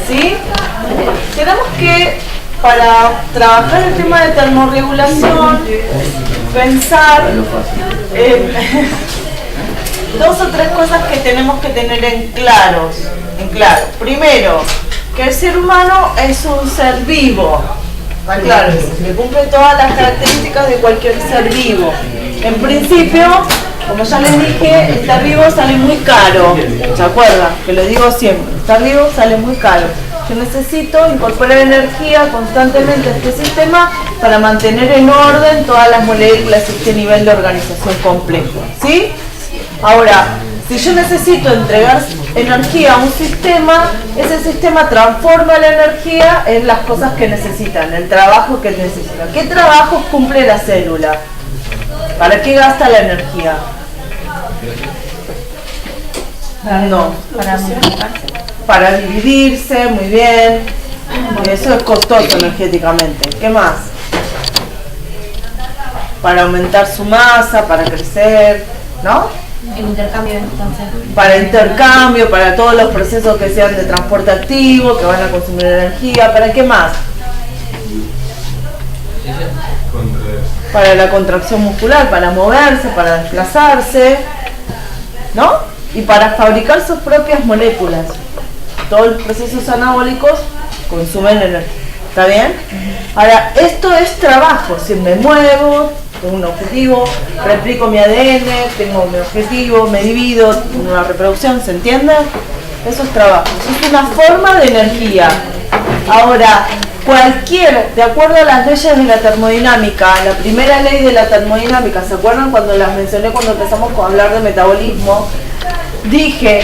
¿Sí? Tenemos que, para trabajar el tema de termorregulación, pensar dos o tres cosas que tenemos que tener en claro. Primero, que el ser humano es un ser vivo. Está claro, que cumple todas las características de cualquier ser vivo. En principio, como ya les dije, estar vivo sale muy caro. ¿Se acuerdan? Que lo digo siempre. Estar vivo sale muy caro. Yo necesito incorporar energía constantemente a este sistema para mantener en orden todas las moléculas y este nivel de organización complejo. ¿Sí? Ahora, si yo necesito entregar energía a un sistema, ese sistema transforma la energía en las cosas que necesitan, el trabajo que necesita. ¿Qué trabajos cumple la célula? ¿Para qué gasta la energía? No. Para dividirse, muy bien. Eso es costoso energéticamente. ¿Qué más? Para aumentar su masa, para crecer, ¿no? El intercambio, entonces. Para intercambio, para todos los procesos que sean de transporte activo, que van a consumir energía. ¿Para qué más? Para la contracción muscular, para moverse, para desplazarse, ¿no? Y para fabricar sus propias moléculas. Todos los procesos anabólicos consumen energía. ¿Está bien? Ahora, esto es trabajo. Si me muevo, tengo un objetivo, replico mi ADN, tengo mi objetivo, me divido, tengo una reproducción, ¿se entiende? Eso es trabajo. Eso es una forma de energía. Ahora, de acuerdo a las leyes de la termodinámica, la primera ley de la termodinámica, ¿se acuerdan cuando las mencioné cuando empezamos a hablar de metabolismo? Dije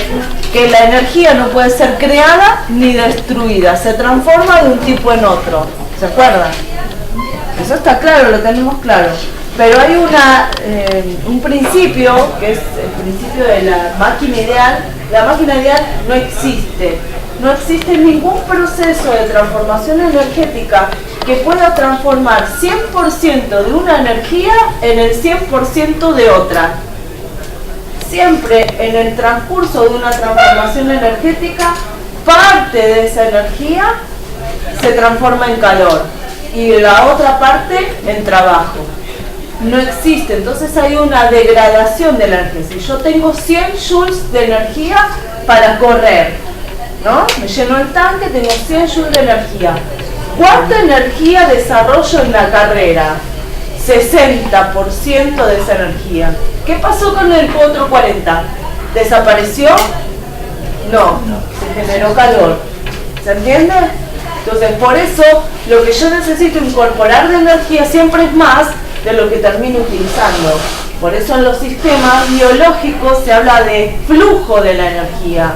que la energía no puede ser creada ni destruida, se transforma de un tipo en otro. ¿Se acuerdan? Eso está claro, lo tenemos claro. Pero hay un principio, que es el principio de la máquina ideal. La máquina ideal no existe. No existe ningún proceso de transformación energética que pueda transformar 100% de una energía en el 100% de otra. Siempre en el transcurso de una transformación energética, parte de esa energía se transforma en calor y la otra parte en trabajo. No existe, entonces hay una degradación de la energía. Si yo tengo 100 joules de energía para correr, ¿no? Me lleno el tanque, tengo 100 joules de energía. ¿Cuánta energía desarrollo en la carrera? 60% de esa energía. ¿Qué pasó con el otro 40%? ¿Desapareció? No, se generó calor. ¿Se entiende? Entonces, por eso, lo que yo necesito incorporar de energía siempre es más de lo que termino utilizando. Por eso en los sistemas biológicos se habla de flujo de la energía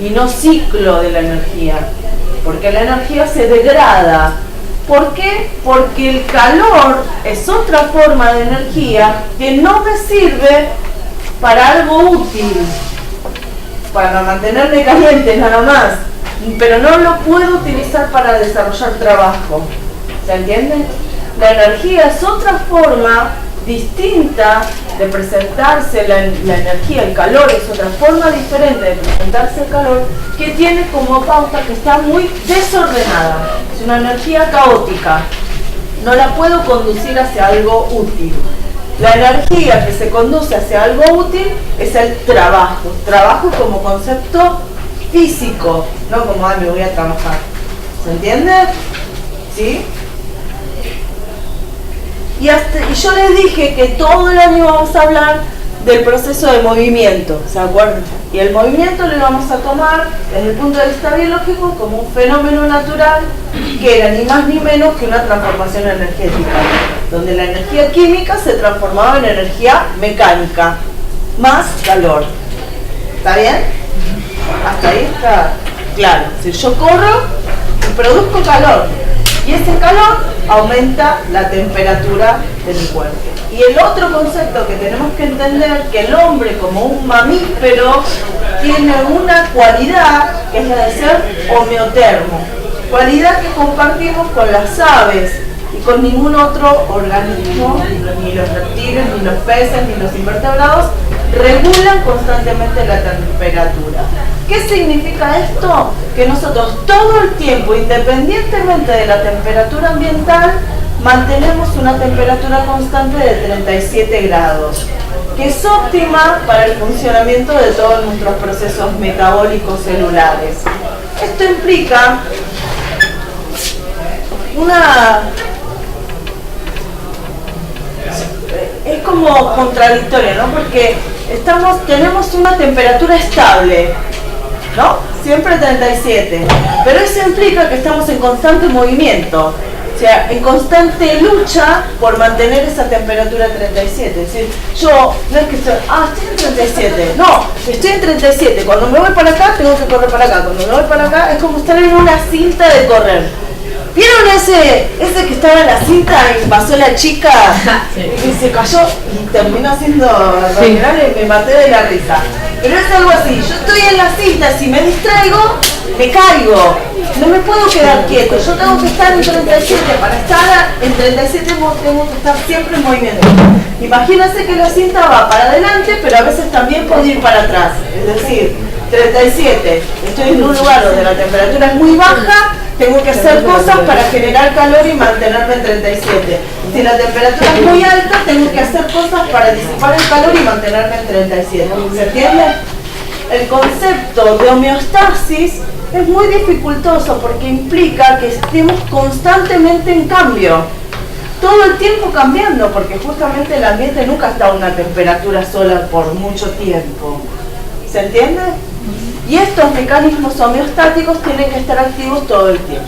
y no ciclo de la energía, porque la energía se degrada. ¿Por qué? Porque el calor es otra forma de energía que no me sirve para algo útil, para mantenerme caliente nada más, pero no lo puedo utilizar para desarrollar trabajo. ¿Se entiende? La energía es otra forma distinta de presentarse, la energía, el calor es otra forma diferente de presentarse el calor, que tiene como pauta que está muy desordenada, es una energía caótica, no la puedo conducir hacia algo útil. La energía que se conduce hacia algo útil es el trabajo como concepto físico, no como me voy a trabajar. ¿Se entiende? ¿Sí? Y yo les dije que todo el año vamos a hablar del proceso de movimiento, ¿se acuerdan? Y el movimiento lo vamos a tomar desde el punto de vista biológico como un fenómeno natural que era ni más ni menos que una transformación energética, donde la energía química se transformaba en energía mecánica, más calor. ¿Está bien? Hasta ahí está claro. Si yo corro, produzco calor. Y ese calor aumenta la temperatura de mi cuerpo. Y el otro concepto que tenemos que entender, que el hombre como un mamífero tiene una cualidad que es la de ser homeotermo. Cualidad que compartimos con las aves y con ningún otro organismo, ni los reptiles, ni los peces, ni los invertebrados, regulan constantemente la temperatura. ¿Qué significa esto? Que nosotros todo el tiempo, independientemente de la temperatura ambiental, mantenemos una temperatura constante de 37 grados, que es óptima para el funcionamiento de todos nuestros procesos metabólicos celulares. Esto implica es como contradictorio, ¿no? Porque tenemos una temperatura estable, ¿no? Siempre 37, pero eso implica que estamos en constante movimiento, o sea, en constante lucha por mantener esa temperatura 37. Es decir, yo no es que estoy en 37, no, estoy en 37, cuando me voy para acá tengo que correr para acá, cuando me voy para acá es como estar en una cinta de correr. ¿Vieron ese que estaba en la cinta y pasó la chica y se cayó y terminó haciendo abdominales y me maté de la risa? Pero es algo así, yo estoy en la cinta, si me distraigo, me caigo, no me puedo quedar quieto, yo tengo que estar en 37, para estar en 37 tengo que estar siempre en movimiento. Imagínense que la cinta va para adelante, pero a veces también puede ir para atrás, es decir, 37, estoy en un lugar donde la temperatura es muy baja, tengo que hacer cosas para generar calor y mantenerme en 37. Si la temperatura es muy alta, tengo que hacer cosas para disipar el calor y mantenerme en 37. ¿Se entiende? El concepto de homeostasis es muy dificultoso porque implica que estemos constantemente en cambio. Todo el tiempo cambiando, porque justamente el ambiente nunca está a una temperatura sola por mucho tiempo. ¿Se entiende? Y estos mecanismos homeostáticos tienen que estar activos todo el tiempo.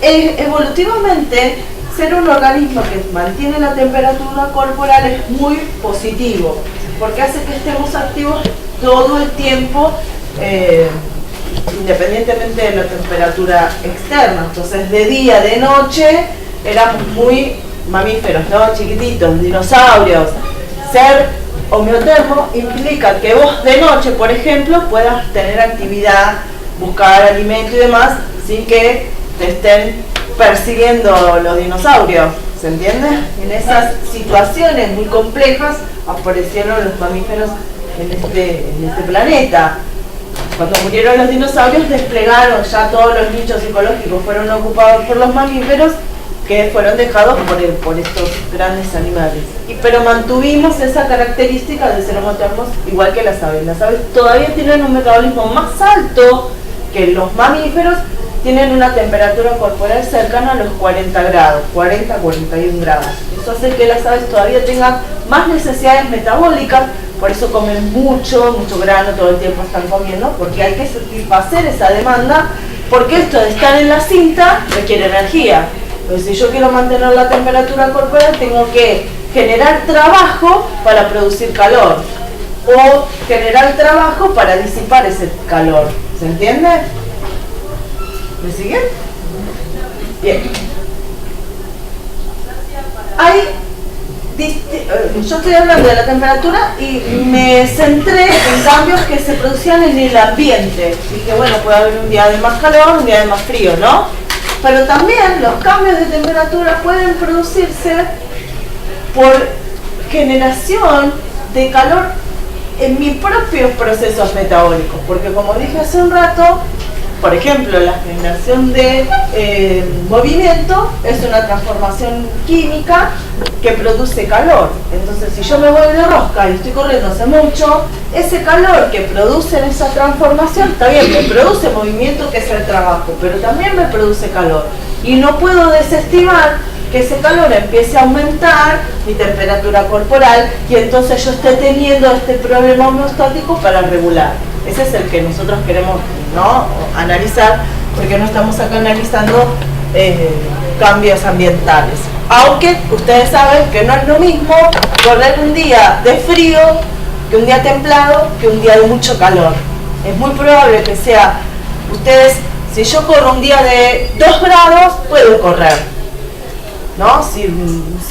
Evolutivamente, ser un organismo que mantiene la temperatura corporal es muy positivo, porque hace que estemos activos todo el tiempo, independientemente de la temperatura externa. Entonces, de día, de noche, éramos muy mamíferos, ¿no? Chiquititos, dinosaurios. Ser homeotermo implica que vos de noche, por ejemplo, puedas tener actividad, buscar alimento y demás, sin que te estén persiguiendo los dinosaurios, ¿se entiende? En esas situaciones muy complejas aparecieron los mamíferos en este planeta. Cuando murieron los dinosaurios desplegaron ya todos los nichos ecológicos, fueron ocupados por los mamíferos que fueron dejados por estos grandes animales. Pero mantuvimos esa característica de ser homeotermos igual que las aves. Las aves todavía tienen un metabolismo más alto que los mamíferos, tienen una temperatura corporal cercana a los 40 grados, 40 a 41 grados. Eso hace que las aves todavía tengan más necesidades metabólicas, por eso comen mucho grano, todo el tiempo están comiendo, porque hay que satisfacer esa demanda, porque esto de estar en la cinta requiere energía. Pues si yo quiero mantener la temperatura corporal, tengo que generar trabajo para producir calor o generar trabajo para disipar ese calor. ¿Se entiende? ¿Me siguen? Bien. Yo estoy hablando de la temperatura y me centré en cambios que se producían en el ambiente. Dije, bueno, puede haber un día de más calor, un día de más frío, ¿no? Pero también los cambios de temperatura pueden producirse por generación de calor en mis propios procesos metabólicos, porque como dije hace un rato, por ejemplo, la generación de movimiento es una transformación química que produce calor. Entonces, si yo me voy de rosca y estoy corriendo hace mucho, ese calor que produce en esa transformación, está bien, me produce movimiento, que es el trabajo, pero también me produce calor. Y no puedo desestimar que ese calor empiece a aumentar mi temperatura corporal y entonces yo esté teniendo este problema homeostático para regular. Ese es el que nosotros queremos, ¿no?, analizar, porque no estamos acá analizando cambios ambientales. Aunque ustedes saben que no es lo mismo correr un día de frío que un día templado que un día de mucho calor. Es muy probable que sea, si yo corro un día de 2 grados, puedo correr, ¿no? Si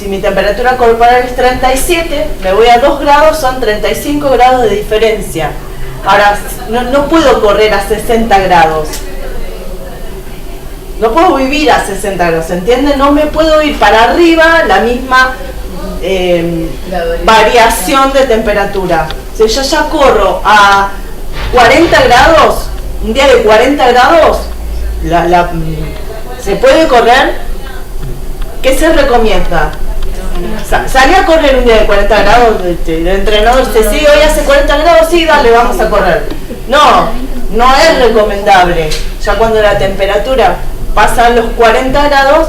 mi temperatura corporal es 37, me voy a 2 grados, son 35 grados de diferencia. Ahora, no puedo correr a 60 grados. No puedo vivir a 60 grados, ¿se entiende? No me puedo ir para arriba la misma variación de temperatura. Si yo ya corro a 40 grados, un día de 40 grados, ¿se puede correr? ¿Qué se recomienda? Salí a correr un día de 40 grados, el entrenador dice, sí, hoy hace 40 grados, sí, dale, vamos a correr. No es recomendable. Ya cuando la temperatura pasa a los 40 grados,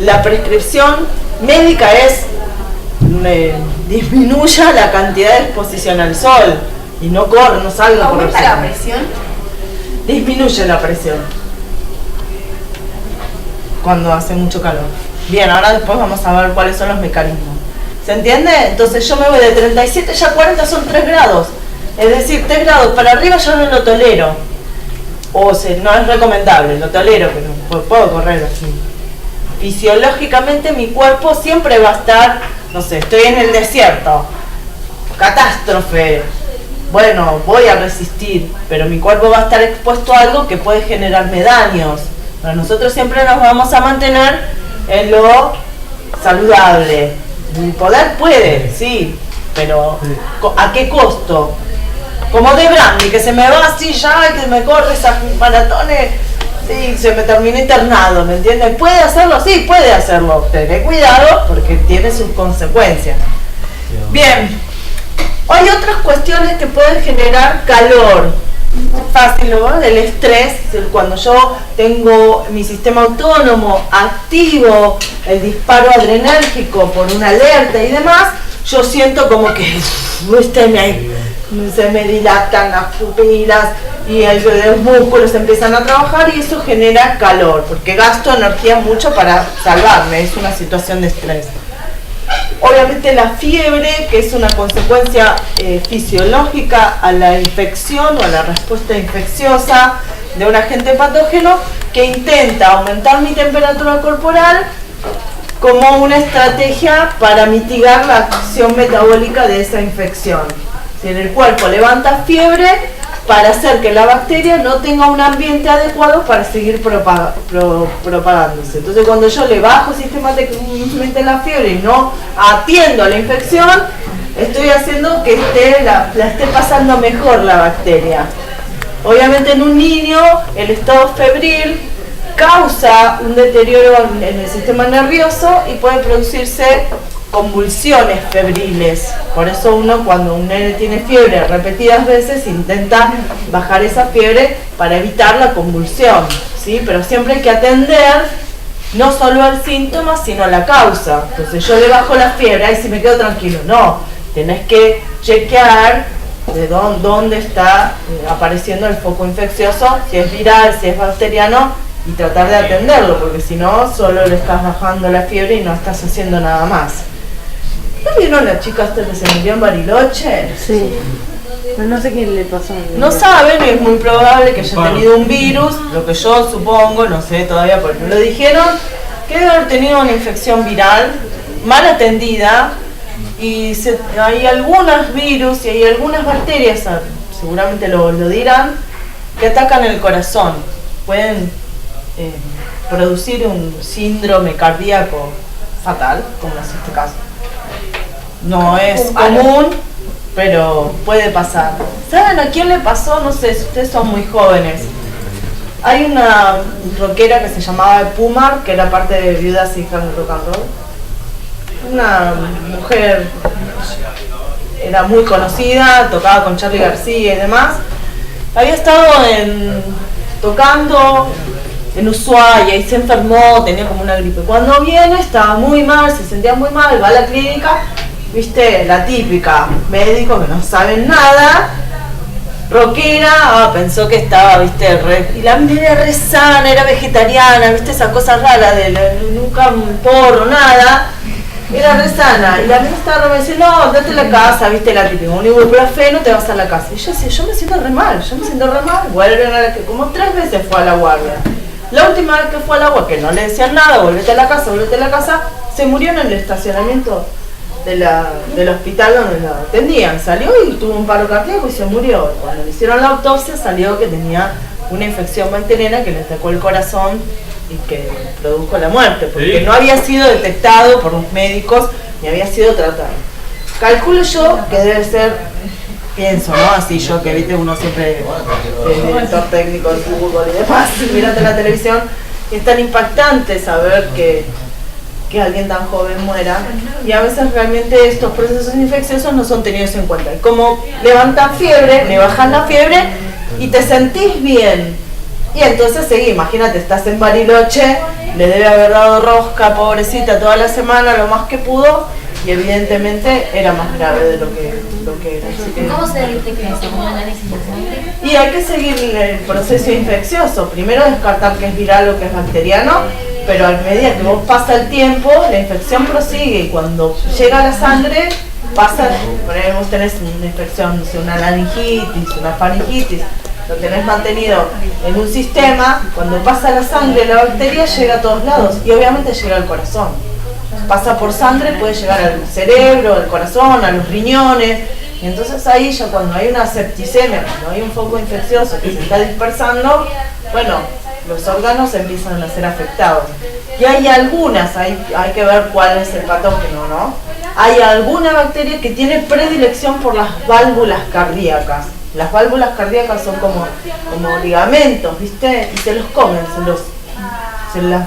la prescripción médica es disminuya la cantidad de exposición al sol y no corre, no salga por el sol. ¿Aumenta la presión? Disminuye la presión cuando hace mucho calor. Bien, ahora después vamos a ver cuáles son los mecanismos. ¿Se entiende? Entonces yo me voy de 37, ya 40 son 3 grados. Es decir, 3 grados para arriba yo no lo tolero. O sea, no es recomendable, lo tolero, pero puedo correr así. Fisiológicamente mi cuerpo siempre va a estar, no sé, estoy en el desierto, catástrofe, bueno, voy a resistir, pero mi cuerpo va a estar expuesto a algo que puede generarme daños. Pero nosotros siempre nos vamos a mantener en lo saludable. Mi poder puede, sí, pero ¿a qué costo? Como de Brandy, que se me va así ya y que me corre esas maratones, sí, se me terminó internado, ¿me entiendes? ¿Puede hacerlo? Sí, puede hacerlo. Ten cuidado porque tiene sus consecuencias. Bien, hay otras cuestiones que pueden generar calor. Fácil, ¿no? El estrés, cuando yo tengo mi sistema autónomo activo, el disparo adrenérgico por una alerta y demás, yo siento como que se me dilatan las pupilas y los músculos empiezan a trabajar y eso genera calor, porque gasto energía mucho para salvarme, es una situación de estrés. Obviamente la fiebre, que es una consecuencia fisiológica a la infección o a la respuesta infecciosa de un agente patógeno que intenta aumentar mi temperatura corporal como una estrategia para mitigar la acción metabólica de esa infección. Si en el cuerpo levanta fiebre para hacer que la bacteria no tenga un ambiente adecuado para seguir propagándose. Entonces cuando yo le bajo sistemáticamente la fiebre y no atiendo a la infección, estoy haciendo que la esté pasando mejor la bacteria. Obviamente en un niño el estado febril causa un deterioro en el sistema nervioso y puede producirse convulsiones febriles. Por eso uno, cuando un nene tiene fiebre repetidas veces, intenta bajar esa fiebre para evitar la convulsión, ¿sí? Pero siempre hay que atender no solo al síntoma, sino a la causa. Entonces yo le bajo la fiebre, ahí sí me quedo tranquilo. No, tenés que chequear de dónde está apareciendo el foco infeccioso, si es viral, si es bacteriano, y tratar de atenderlo, porque si no, solo le estás bajando la fiebre y no estás haciendo nada más. ¿No vieron la chica hasta que se murió en Bariloche? Sí, pero no sé qué le pasó. No saben, es muy probable que haya tenido un virus, lo que yo supongo, no sé todavía porque no lo dijeron, que debe haber tenido una infección viral, mal atendida, y hay algunos virus y hay algunas bacterias, seguramente lo dirán, que atacan el corazón. Pueden producir un síndrome cardíaco fatal, como es este caso. No es común, pero puede pasar. ¿Saben a quién le pasó? No sé, si ustedes son muy jóvenes. Hay una rockera que se llamaba Pumar, que era parte de Viudas y Hijas del Rock and Roll. Una mujer, era muy conocida, tocaba con Charly García y demás. Había estado tocando en Ushuaia y se enfermó, tenía como una gripe. Cuando viene estaba muy mal, se sentía muy mal, va a la clínica, viste, la típica, médico que no saben nada, rockera, pensó que estaba, viste, y la mina era re sana, era vegetariana, viste, esa cosa rara de nunca un porro, nada, era re sana, y la mina estaba, me decía, no, andate a la casa, viste, la típica, un ibuprofeno, te vas a la casa. Y yo decía, yo me siento re mal, vuelven a como 3 veces fue a la guardia. La última vez que fue al agua, que no le decían nada, volvete a la casa, se murió en el estacionamiento del hospital donde la atendían. Salió y tuvo un paro cardíaco y se murió. Cuando le hicieron la autopsia salió que tenía una infección bacteriana que le atacó el corazón y que produjo la muerte, porque no había sido detectado por los médicos ni había sido tratado. Calculo yo que debe ser pienso, ¿no? Así yo que viste uno siempre es director técnico del fútbol y demás, mirando la televisión, es tan impactante saber que alguien tan joven muera, y a veces realmente estos procesos infecciosos no son tenidos en cuenta. Como levantan fiebre, le bajan la fiebre y te sentís bien, y entonces seguí, imagínate, estás en Bariloche, le debe haber dado rosca, pobrecita, toda la semana lo más que pudo, y evidentemente era más grave de lo que era. Así que, ¿cómo se detecta eso? ¿Un análisis de sangre? y hay que seguir el proceso infeccioso, primero descartar que es viral o que es bacteriano, pero a medida que vos pasa el tiempo, la infección prosigue, y cuando llega a la sangre, pasa, por ejemplo, vos tenés una infección, no sé, una laringitis, una faringitis, lo tenés mantenido en un sistema, cuando pasa la sangre, la bacteria llega a todos lados, y obviamente llega al corazón. Pasa por sangre, puede llegar al cerebro, al corazón, a los riñones, y entonces ahí ya cuando hay una septicemia, cuando hay un foco infeccioso que se está dispersando, bueno, los órganos empiezan a ser afectados. Y hay algunas, hay que ver cuál es el patógeno, ¿no? Hay alguna bacteria que tiene predilección por las válvulas cardíacas. Las válvulas cardíacas son como ligamentos, ¿viste? Y se los comen,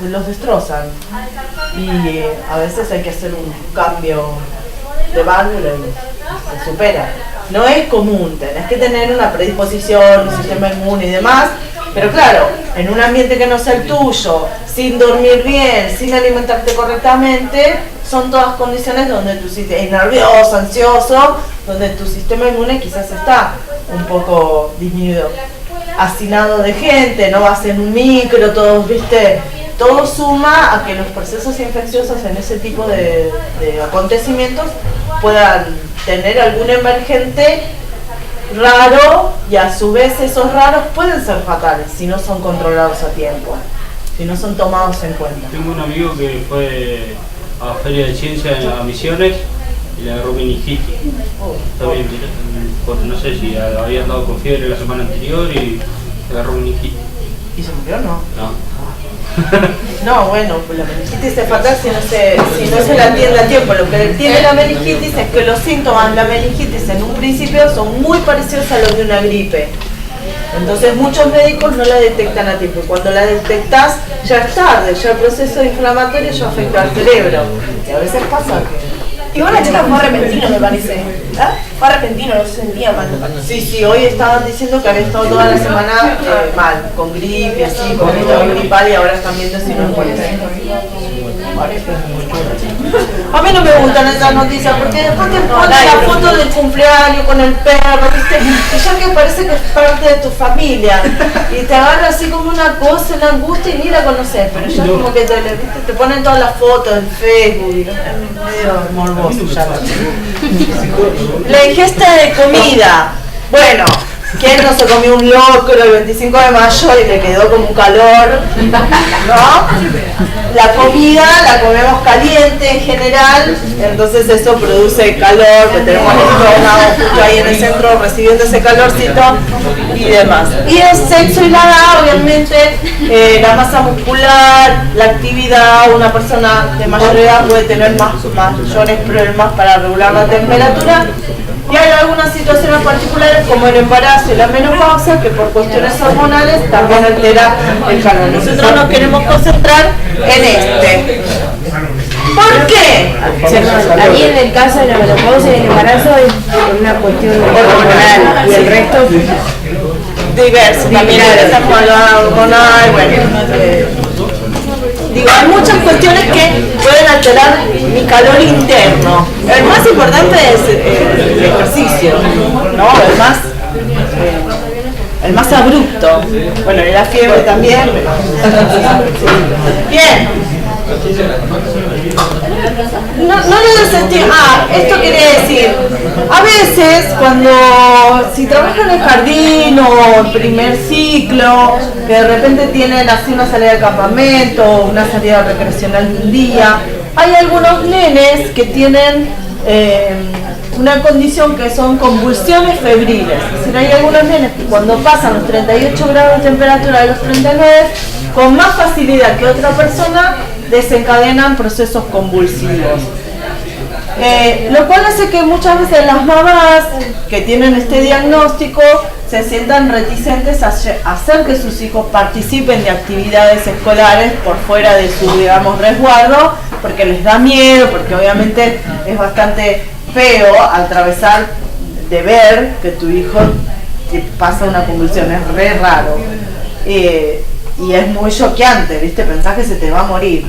los destrozan. Y a veces hay que hacer un cambio de válvula y se supera. No es común, tenés que tener una predisposición, un sistema inmune y demás, pero claro, en un ambiente que no sea el tuyo, sin dormir bien, sin alimentarte correctamente, son todas condiciones donde tu sistema es nervioso, ansioso, donde tu sistema inmune quizás está un poco disminuido. Hacinado de gente, no vas en un micro, todos, viste, todo suma a que los procesos infecciosos en ese tipo de acontecimientos puedan tener algún emergente raro, y a su vez esos raros pueden ser fatales si no son controlados a tiempo, si no son tomados en cuenta. Tengo un amigo que fue a Feria de Ciencia a Misiones y le agarró meningitis. También, porque no sé si había andado con fiebre la semana anterior y le agarró meningitis. ¿Y se murió o no? No. No, bueno, pues la meningitis es fatal si no se la atiende a tiempo. Lo que tiene la meningitis es que los síntomas de la meningitis en un principio son muy parecidos a los de una gripe. Entonces muchos médicos no la detectan a tiempo. Cuando la detectas ya es tarde, ya el proceso inflamatorio ya afecta al cerebro. Y a veces pasa que... Igual la chica fue repentino, me parece. ¿Ah? Fue repentino, no se sentía mal. Sí, hoy estaban diciendo que había estado toda la semana mal, con gripe, así, con estado gripal, y ahora están viendo si no puede ser. A mí no me gustan esas noticias porque después te ponen la foto del cumpleaños con el perro, ¿viste? Y ya que parece que es parte de tu familia y te agarra así como una cosa, una angustia, y ni la conoces, pero ya como que te ponen todas las fotos en Facebook y es medio morboso ya. La ingesta de comida. Bueno, ¿quién no se comió un locro el 25 de mayo y le quedó como un calor? ¿No? La comida la comemos caliente en general, entonces eso produce calor, que tenemos el estómago justo ahí en el centro recibiendo ese calorcito y demás. Y el sexo y la edad, obviamente, la masa muscular, la actividad, una persona de mayor edad puede tener mayores problemas para regular la temperatura. Y hay algunas situaciones particulares como el embarazo y la menopausia que por cuestiones hormonales también altera el calor. Nosotros nos queremos concentrar en este. ¿Por qué? Ahí en el caso de la menopausia y el embarazo es por una cuestión hormonal y el resto diverso. También estamos hablando hormonal, bueno. Digo, hay muchas cuestiones que pueden alterar mi calor interno. El más importante es el ejercicio, ¿no? El más abrupto. Bueno, y la fiebre también. Bien. No lo desestima. Esto quiere decir, a veces si trabajan en el jardín o en primer ciclo, que de repente tienen así una salida de campamento, una salida recreacional de un día, hay algunos nenes que tienen una condición que son convulsiones febriles. Es decir, hay algunos nenes que cuando pasan los 38 grados de temperatura de los 39, con más facilidad que otra persona, desencadenan procesos convulsivos. Lo cual hace que muchas veces las mamás que tienen este diagnóstico se sientan reticentes a hacer que sus hijos participen de actividades escolares por fuera de su, digamos, resguardo, porque les da miedo, porque obviamente es bastante feo atravesar de ver que tu hijo te pasa una convulsión, es re raro. Y es muy choqueante, ¿viste? Pensás que se te va a morir.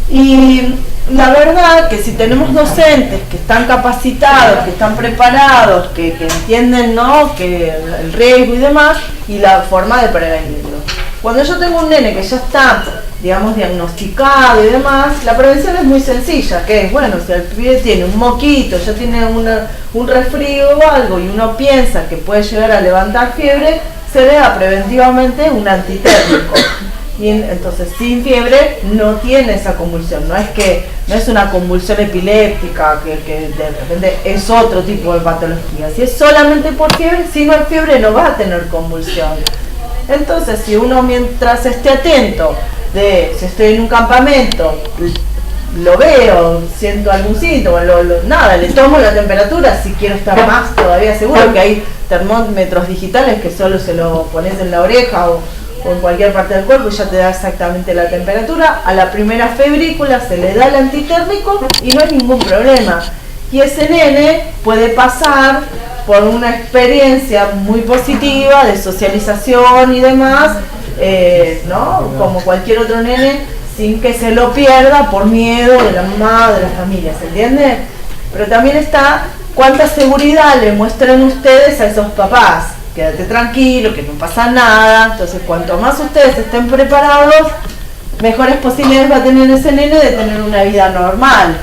Y la verdad que si tenemos docentes que están capacitados, que están preparados, que entienden, ¿no?, que el riesgo y demás, y la forma de prevenirlo. Cuando yo tengo un nene que ya está, digamos, diagnosticado y demás, la prevención es muy sencilla, que es, bueno, si el pibe tiene un moquito, ya tiene un resfrío o algo, y uno piensa que puede llegar a levantar fiebre, se le da preventivamente un antitérmico. Y entonces sin fiebre no tiene esa convulsión, no es una convulsión epiléptica que de repente es otro tipo de patología. Si es solamente por fiebre, si no hay fiebre no va a tener convulsión. Entonces si uno, mientras esté atento de si estoy en un campamento, lo veo, siento algún síntoma, nada, le tomo la temperatura si quiero estar más todavía seguro, que hay termómetros digitales que solo se lo pones en la oreja o en cualquier parte del cuerpo y ya te da exactamente la temperatura. A la primera febrícula se le da el antitérmico y no hay ningún problema. Y ese nene puede pasar por una experiencia muy positiva de socialización y demás, ¿no?, como cualquier otro nene, sin que se lo pierda por miedo de la mamá, de la familia, ¿se entiende? Pero también está cuánta seguridad le muestran ustedes a esos papás. Quédate tranquilo, que no pasa nada. Entonces, cuanto más ustedes estén preparados, mejores posibilidades va a tener ese nene de tener una vida normal.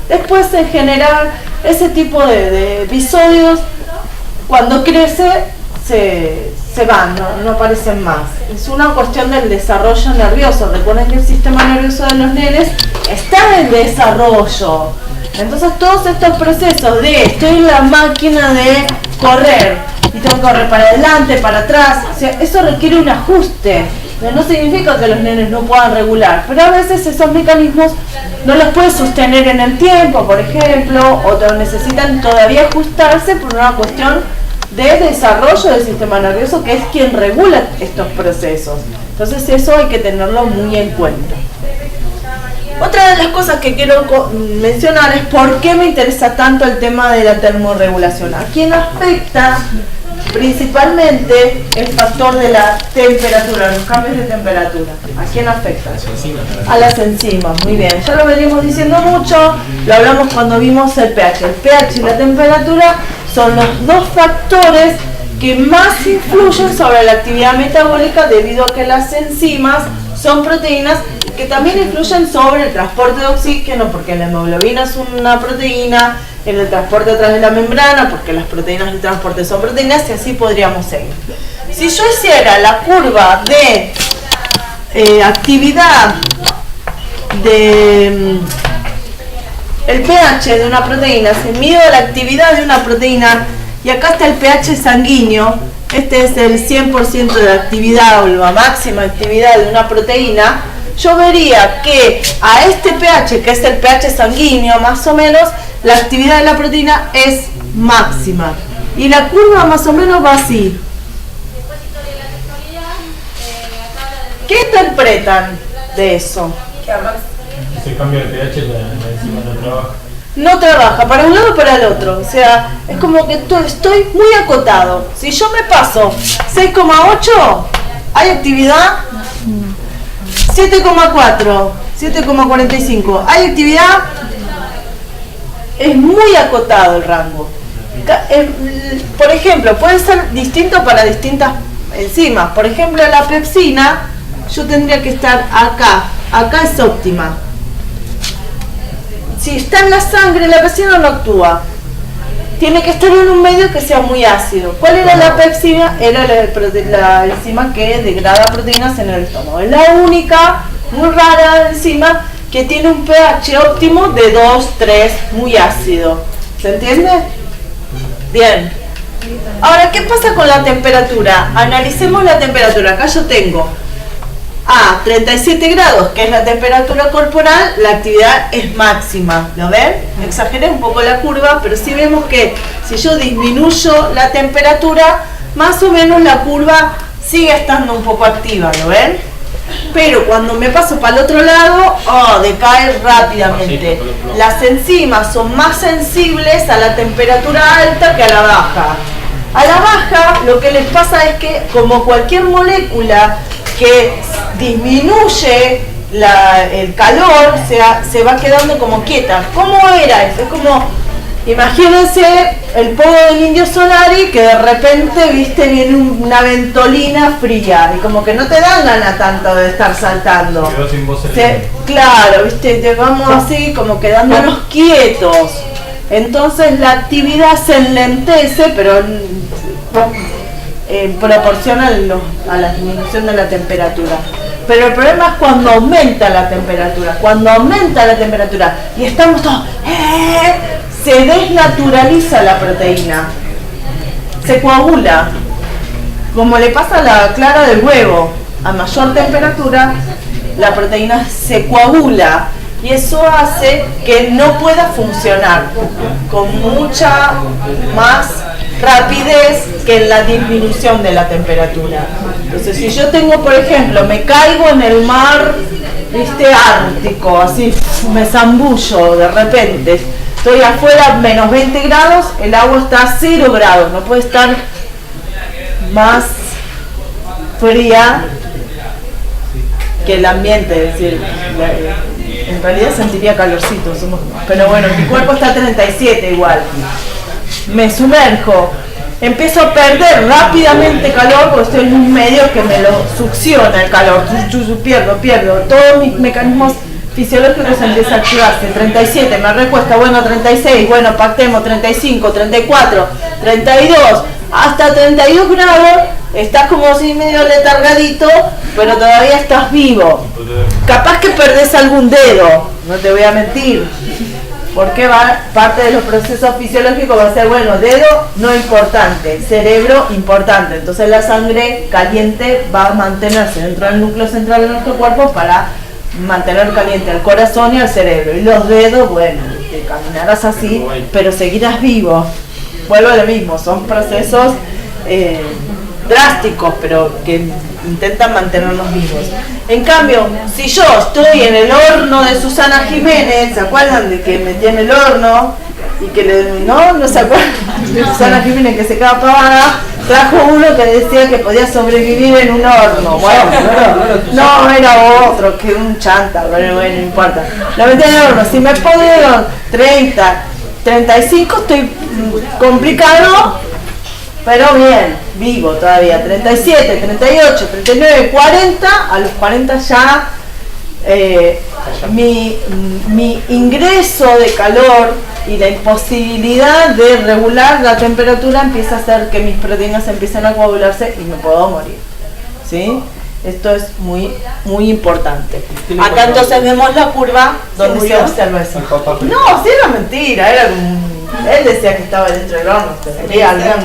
Después, en general, ese tipo de episodios, cuando crece, se van, no aparecen más. Es una cuestión del desarrollo nervioso. Recuerden que el sistema nervioso de los nenes está en desarrollo. Entonces, todos estos procesos de estoy en la máquina de correr, y tengo que correr para adelante, para atrás, o sea, eso requiere un ajuste. No significa que los nenes no puedan regular, pero a veces esos mecanismos no los puedes sostener en el tiempo, por ejemplo, o necesitan todavía ajustarse por una cuestión de desarrollo del sistema nervioso, que es quien regula estos procesos. Entonces eso hay que tenerlo muy en cuenta. Otra de las cosas que quiero mencionar es por qué me interesa tanto el tema de la termorregulación. ¿A quién afecta principalmente el factor de la temperatura, los cambios de temperatura? ¿A quién afecta? A las enzimas, muy bien. Ya lo venimos diciendo mucho, lo hablamos cuando vimos el pH. El pH y la temperatura son los dos factores que más influyen sobre la actividad metabólica, debido a que las enzimas son proteínas que también influyen sobre el transporte de oxígeno, porque la hemoglobina es una proteína, en el transporte a través de la membrana, porque las proteínas del transporte son proteínas, y así podríamos seguir. Si yo hiciera la curva de actividad de el pH de una proteína, si mido la actividad de una proteína, y acá está el pH sanguíneo, este es el 100% de actividad o la máxima actividad de una proteína, yo vería que a este pH, que es el pH sanguíneo más o menos, la actividad de la proteína es máxima. Y la curva más o menos va así. ¿Qué interpretan de eso? Ese cambio de pH la enzima no trabaja. No trabaja para un lado o para el otro. O sea, es como que estoy muy acotado. Si yo me paso 6,8, ¿hay actividad? 7,4, 7,45. ¿Hay actividad? Es muy acotado el rango. Por ejemplo, puede ser distinto para distintas enzimas. Por ejemplo, la pepsina, yo tendría que estar acá. Acá es óptima. Si está en la sangre, la pepsina no actúa. Tiene que estar en un medio que sea muy ácido. ¿Cuál era la pepsina? Era la enzima que degrada proteínas en el estómago. Es la única, muy rara enzima que tiene un pH óptimo de 2, 3, muy ácido. ¿Se entiende? Bien. Ahora, ¿qué pasa con la temperatura? Analicemos la temperatura. Acá yo tengo a 37 grados, que es la temperatura corporal, la actividad es máxima. ¿Lo ven? Exageré un poco la curva, pero sí vemos que si yo disminuyo la temperatura, más o menos la curva sigue estando un poco activa. ¿Lo ven? Pero cuando me paso para el otro lado, decae rápidamente. Las enzimas son más sensibles a la temperatura alta que a la baja. A la baja lo que les pasa es que, como cualquier molécula que disminuye el calor, se va quedando como quieta. ¿Cómo era eso? Es como, imagínense el pogo del Indio Solari, que de repente, viste, viene una ventolina fría y como que no te dan ganas tanto de estar saltando. Quedó sin voz Claro, viste, te vamos así como quedándonos quietos. Entonces la actividad se enlentece, pero en proporción a la disminución de la temperatura. Pero el problema es cuando aumenta la temperatura. Cuando aumenta la temperatura y estamos todos, se desnaturaliza la proteína, se coagula, como le pasa a la clara del huevo. A mayor temperatura la proteína se coagula y eso hace que no pueda funcionar con mucha más rapidez que en la disminución de la temperatura. Entonces, si yo tengo, por ejemplo, me caigo en el mar, viste, ártico, así me zambullo de repente, estoy afuera menos 20 grados, el agua está a 0 grados, no puede estar más fría que el ambiente, es decir, en realidad sentiría calorcito, pero bueno, mi cuerpo está a 37 igual. Me sumerjo, empiezo a perder rápidamente calor porque estoy en un medio que me lo succiona el calor, pierdo, todos mis mecanismos fisiológicos empiezan a activarse. 37, me recuesta, bueno, 36, bueno, pactemos, 35, 34, 32, hasta 32 grados, estás como así medio letargadito, pero todavía estás vivo. Capaz que perdés algún dedo, no te voy a mentir. Porque parte de los procesos fisiológicos va a ser, bueno, dedo no importante, cerebro importante. Entonces la sangre caliente va a mantenerse dentro del núcleo central de nuestro cuerpo para mantener caliente al corazón y al cerebro. Y los dedos, bueno, te caminarás así, pero seguirás vivo. Vuelvo a lo mismo, son procesos drásticos, pero que intentan mantenernos vivos. En cambio, si yo estoy en el horno de Susana Jiménez, ¿se acuerdan de que metí en el horno? Y que no se acuerdan de Susana Jiménez que se quedaba pavada, trajo uno que decía que podía sobrevivir en un horno. Bueno, no era otro, que un chanta, bueno, no importa. Lo metí en el horno, si me pudieron 30, 35, estoy complicado, pero bien, vivo todavía. 37, 38, 39, 40, a los 40 ya mi ingreso de calor y la imposibilidad de regular la temperatura empieza a hacer que mis proteínas empiecen a coagularse y me puedo morir. ¿Sí? Esto es muy importante. Acá entonces vemos la curva donde se observa eso. No, sí era mentira, era como... Él decía que estaba dentro del horno, sería al menos.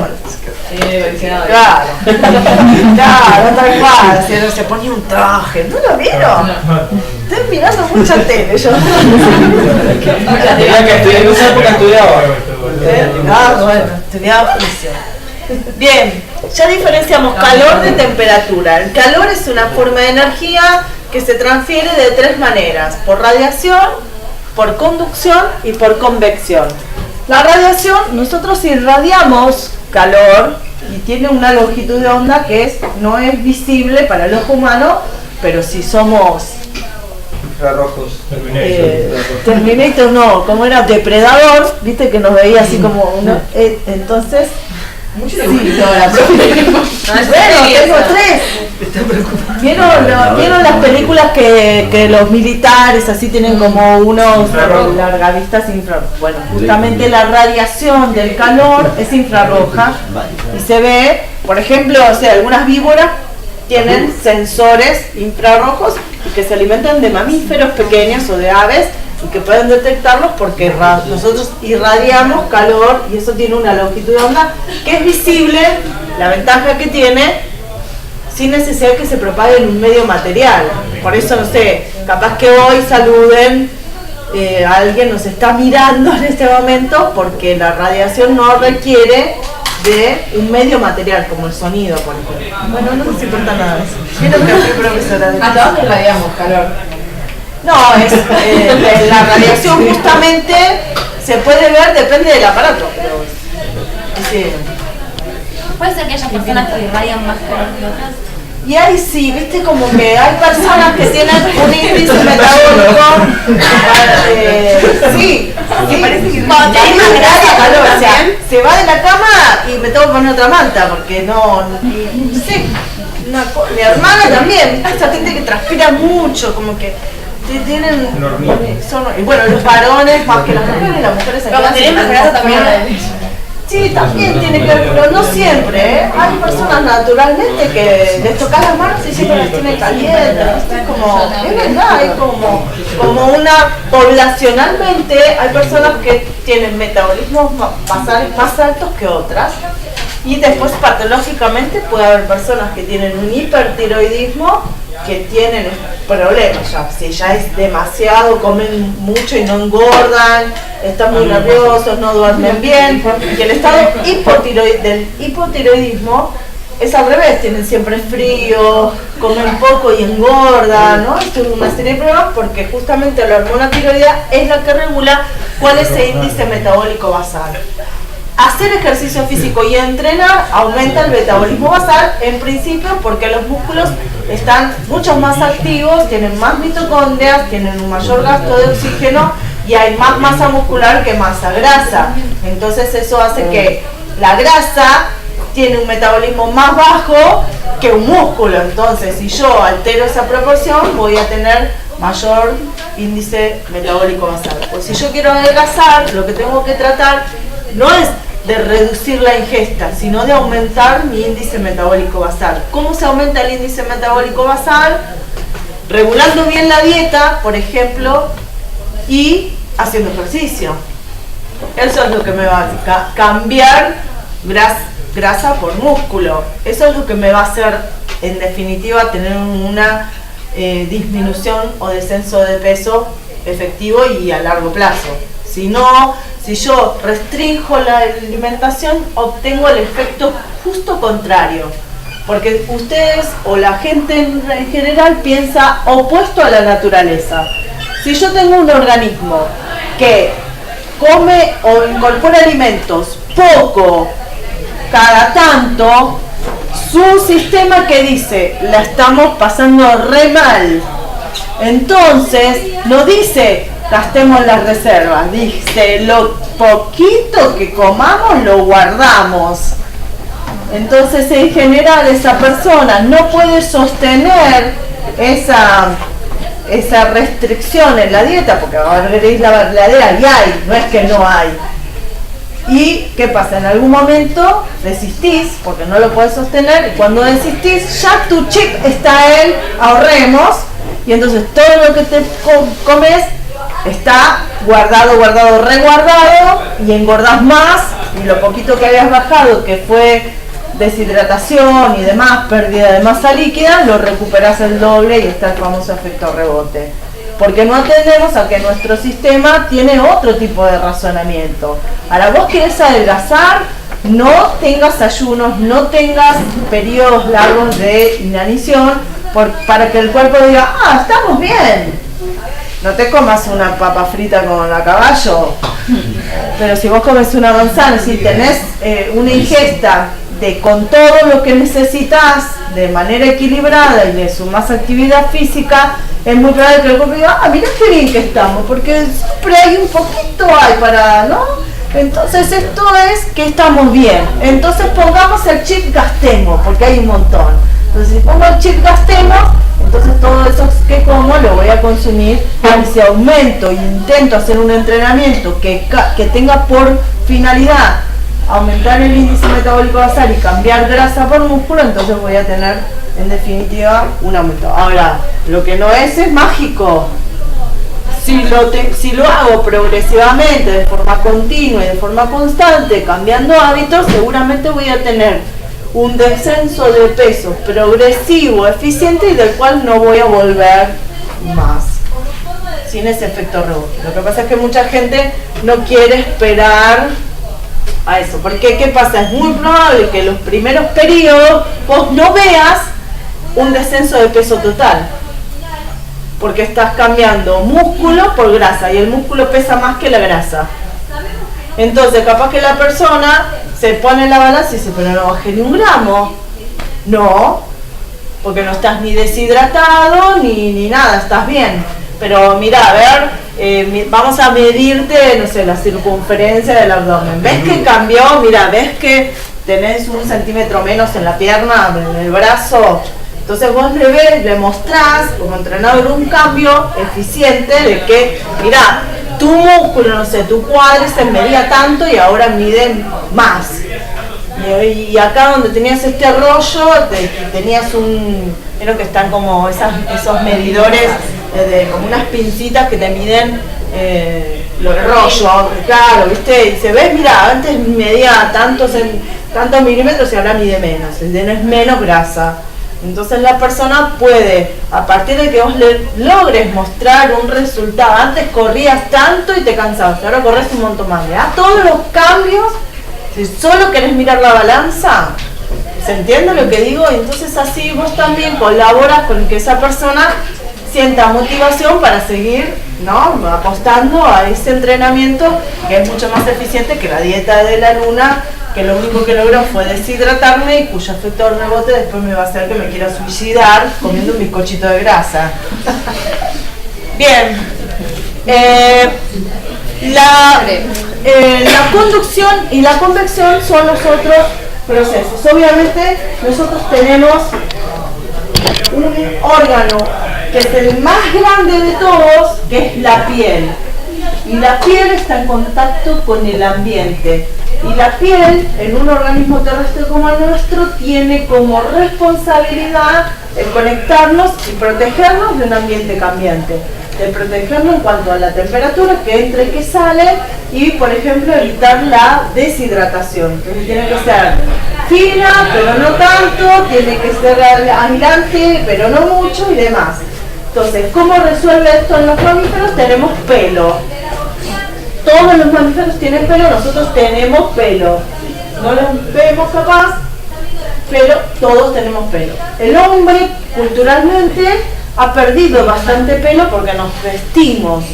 Claro, tal cual, se ponía un traje, ¿no lo vieron? Estoy mirando mucha tele, yo. Tenía que estudiar, en esa época estudiaba. Bueno, estudiaba. Bien, ya diferenciamos calor de temperatura. El calor es una forma de energía que se transfiere de tres maneras: por radiación, por conducción y por convección. La radiación, nosotros irradiamos calor y tiene una longitud de onda que no es visible para el ojo humano, pero si somos infrarrojos. Terminator no, como era Depredador, viste que nos veía así como entonces sí, bueno, tengo tres. ¿Vieron las películas que los militares así tienen como unos largavistas infrarrojos? Bueno, justamente la radiación del calor es infrarroja y se ve, por ejemplo, algunas víboras tienen sensores infrarrojos y que se alimentan de mamíferos pequeños o de aves y que pueden detectarlos porque nosotros irradiamos calor y eso tiene una longitud de onda que es visible. La ventaja que tiene sin necesidad que se propague en un medio material. Por eso, no sé, capaz que hoy saluden, alguien nos está mirando en este momento porque la radiación no requiere de un medio material como el sonido, por ejemplo. Bueno, no nos importa nada de eso. Vieron que fui profesora de... ¿A dónde radiamos calor? No, la radiación justamente se puede ver, depende del aparato, pero puede ser que haya personas que irradian más calor que otras. y ahí sí, viste, como que hay personas que tienen un índice metabólico, sí, parece que cuando tenés más grasa calor, o sea, se va de la cama y me tengo que poner otra manta, porque no sé, mi hermana también, ¿viste? Esta gente que transpira mucho, como que tienen, y bueno, los varones más que las mujeres Cuando tenés más grasa también. Sí, también tiene que ver, pero no siempre, ¿eh? Hay personas naturalmente que les tocan las manos y siempre las tienen calientes, ¿viste? Como, es verdad, hay como una, poblacionalmente hay personas que tienen metabolismos basales más altos que otras, y después patológicamente puede haber personas que tienen un hipertiroidismo que tienen problemas ya, si ya es demasiado, comen mucho y no engordan, están muy nerviosos, no duermen bien, y el estado del hipotiroidismo es al revés, tienen siempre frío, comen poco y engordan, ¿no? Esto es una serie de problemas porque justamente la hormona tiroidea es la que regula cuál es el índice metabólico basal. Hacer ejercicio físico y entrenar aumenta el metabolismo basal, en principio porque los músculos están mucho más activos, tienen más mitocondrias, tienen un mayor gasto de oxígeno y hay más masa muscular que masa grasa. Entonces eso hace que la grasa tiene un metabolismo más bajo que un músculo. Entonces si yo altero esa proporción voy a tener mayor índice metabólico basal. Pues si yo quiero adelgazar, lo que tengo que tratar no es de reducir la ingesta, sino de aumentar mi índice metabólico basal. ¿Cómo se aumenta el índice metabólico basal? Regulando bien la dieta, por ejemplo, y haciendo ejercicio. Eso es lo que me va a cambiar grasa por músculo. Eso es lo que me va a hacer, en definitiva, tener una disminución o descenso de peso efectivo y a largo plazo. Si yo restringo la alimentación, obtengo el efecto justo contrario. Porque ustedes o la gente en general piensa opuesto a la naturaleza. Si yo tengo un organismo que come o incorpora alimentos poco, cada tanto, su sistema que dice, la estamos pasando re mal. Entonces, no dice, gastemos las reservas, dice, lo poquito que comamos lo guardamos. Entonces, en general, esa persona no puede sostener esa restricción en la dieta, porque abrís la heladera y hay, no es que no hay. ¿Y qué pasa? En algún momento desistís, porque no lo podés sostener, y cuando desistís, ya tu chip está en ahorremos, y entonces todo lo que te comes está guardado, reguardado, y engordás más, y lo poquito que habías bajado, que fue deshidratación y demás, pérdida de masa líquida, lo recuperás el doble y está el famoso efecto rebote. Porque no atendemos a que nuestro sistema tiene otro tipo de razonamiento. Ahora, vos querés adelgazar, no tengas ayunos, no tengas periodos largos de inanición, para que el cuerpo diga, estamos bien. No te comas una papa frita con a caballo, pero si vos comes una manzana, si tenés una ingesta con todo lo que necesitas de manera equilibrada y de su más actividad física, es muy probable que el cuerpo diga, mirá qué bien que estamos, porque siempre hay un poquito para, ¿no? Entonces esto es que estamos bien. Entonces pongamos el chip gastemos, porque hay un montón. Entonces si pongo el chip gastemos, entonces todo eso que como lo voy a consumir, y si aumento y intento hacer un entrenamiento que tenga por finalidad aumentar el índice metabólico basal y cambiar grasa por músculo, entonces voy a tener en definitiva un aumento. Ahora, lo que no es mágico. Si lo hago progresivamente, de forma continua y de forma constante, cambiando hábitos, seguramente voy a tener un descenso de peso progresivo, eficiente y del cual no voy a volver más, sin ese efecto rebote. Lo que pasa es que mucha gente no quiere esperar a eso, porque ¿qué pasa? Es muy probable que en los primeros periodos vos no veas un descenso de peso total, porque estás cambiando músculo por grasa y el músculo pesa más que la grasa. Entonces capaz que la persona se pone en la balanza y dice, pero no bajé ni un gramo. No, porque no estás ni deshidratado ni nada, estás bien. Pero mira, a ver, vamos a medirte, no sé, la circunferencia del abdomen. ¿Ves que cambió? Mira, ¿ves que tenés 1 centímetro menos en la pierna, en el brazo? Entonces vos le ves, le mostrás como entrenador un cambio eficiente de que, mira, tu músculo, no sé, tu cuádriceps medía tanto y ahora miden más. Y acá donde tenías este rollo, tenías creo que están como esos medidores, como unas pincitas que te miden el rollo, claro, ¿viste? Y se ve, mira, antes medía tantos milímetros y ahora mide menos, es menos grasa. Entonces la persona puede, a partir de que vos le logres mostrar un resultado, antes corrías tanto y te cansabas, ahora corres un montón más, ¿verdad? Todos los cambios, si solo querés mirar la balanza, ¿se entiende lo que digo? Entonces así vos también colaboras con que esa persona sienta motivación para seguir, ¿no?, apostando a ese entrenamiento que es mucho más eficiente que la dieta de la luna, que lo único que logró fue deshidratarme y cuyo efecto de rebote después me va a hacer que me quiera suicidar comiendo un bizcochito de grasa. Bien, la conducción y la convección son los otros procesos. Obviamente nosotros tenemos un órgano que es el más grande de todos, que es la piel. Y la piel está en contacto con el ambiente. Y la piel, en un organismo terrestre como el nuestro, tiene como responsabilidad el conectarnos y protegernos de un ambiente cambiante. De protegernos en cuanto a la temperatura que entra y que sale, y por ejemplo evitar la deshidratación. Entonces tiene que ser fina, pero no tanto, tiene que ser aislante, pero no mucho y demás. Entonces, ¿cómo resuelve esto en los mamíferos? Tenemos pelo. Todos los mamíferos tienen pelo, nosotros tenemos pelo. No los vemos capaz, pero todos tenemos pelo. El hombre, culturalmente, ha perdido bastante pelo porque nos vestimos.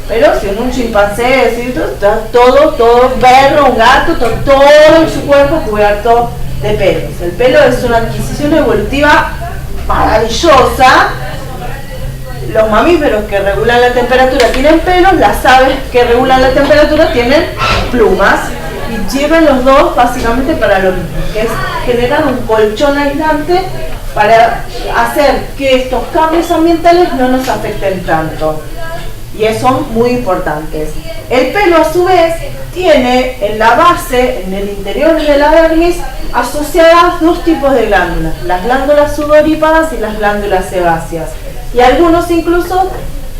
Pero si en un chimpancé, ¿sí?, todo perro, un gato, todo su cuerpo cubierto de pelos. El pelo es una adquisición evolutiva maravillosa. Los mamíferos que regulan la temperatura tienen pelos, las aves que regulan la temperatura tienen plumas, y llevan los dos básicamente para lo mismo, que es generar un colchón aislante para hacer que estos cambios ambientales no nos afecten tanto. Y son muy importantes. El pelo, a su vez, tiene en la base, en el interior de la dermis, asociadas dos tipos de glándulas: las glándulas sudoríparas y las glándulas sebáceas. Y algunos incluso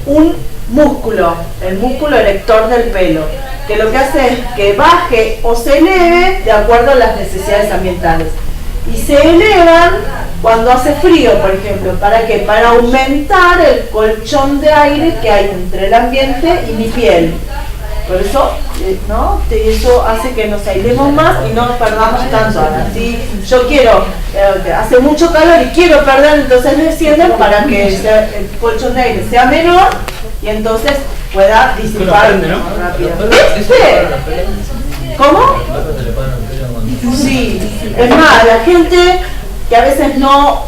un músculo, el músculo erector del pelo, que lo que hace es que baje o se eleve de acuerdo a las necesidades ambientales. Y se elevan cuando hace frío, por ejemplo. ¿Para qué? Para aumentar el colchón de aire que hay entre el ambiente y mi piel. Por eso, ¿no?, eso hace que nos aislemos más y no perdamos tanto. Ahora, si yo quiero, hace mucho calor y quiero perder, entonces descienden para que el colchón de aire sea menor y entonces pueda disipar rápidamente. ¿Cómo? Sí, es más, la gente que a veces no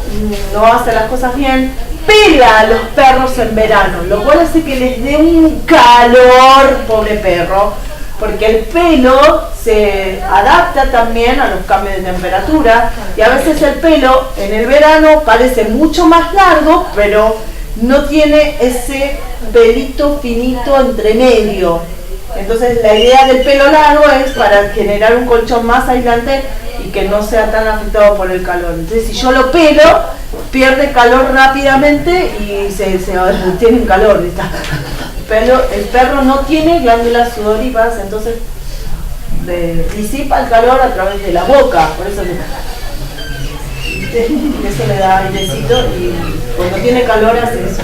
hace las cosas bien, pela a los perros en verano, lo cual hace que les dé un calor, pobre perro, porque el pelo se adapta también a los cambios de temperatura, y a veces el pelo en el verano parece mucho más largo, pero no tiene ese pelito finito entre medio. Entonces la idea del pelo largo es para generar un colchón más aislante y que no sea tan afectado por el calor. Entonces si yo lo pelo, pierde calor rápidamente y tiene un calor. El perro no tiene glándulas sudoríparas, entonces disipa el calor a través de la boca. Por eso ¿viste? Y eso le da airecito y cuando tiene calor hace eso.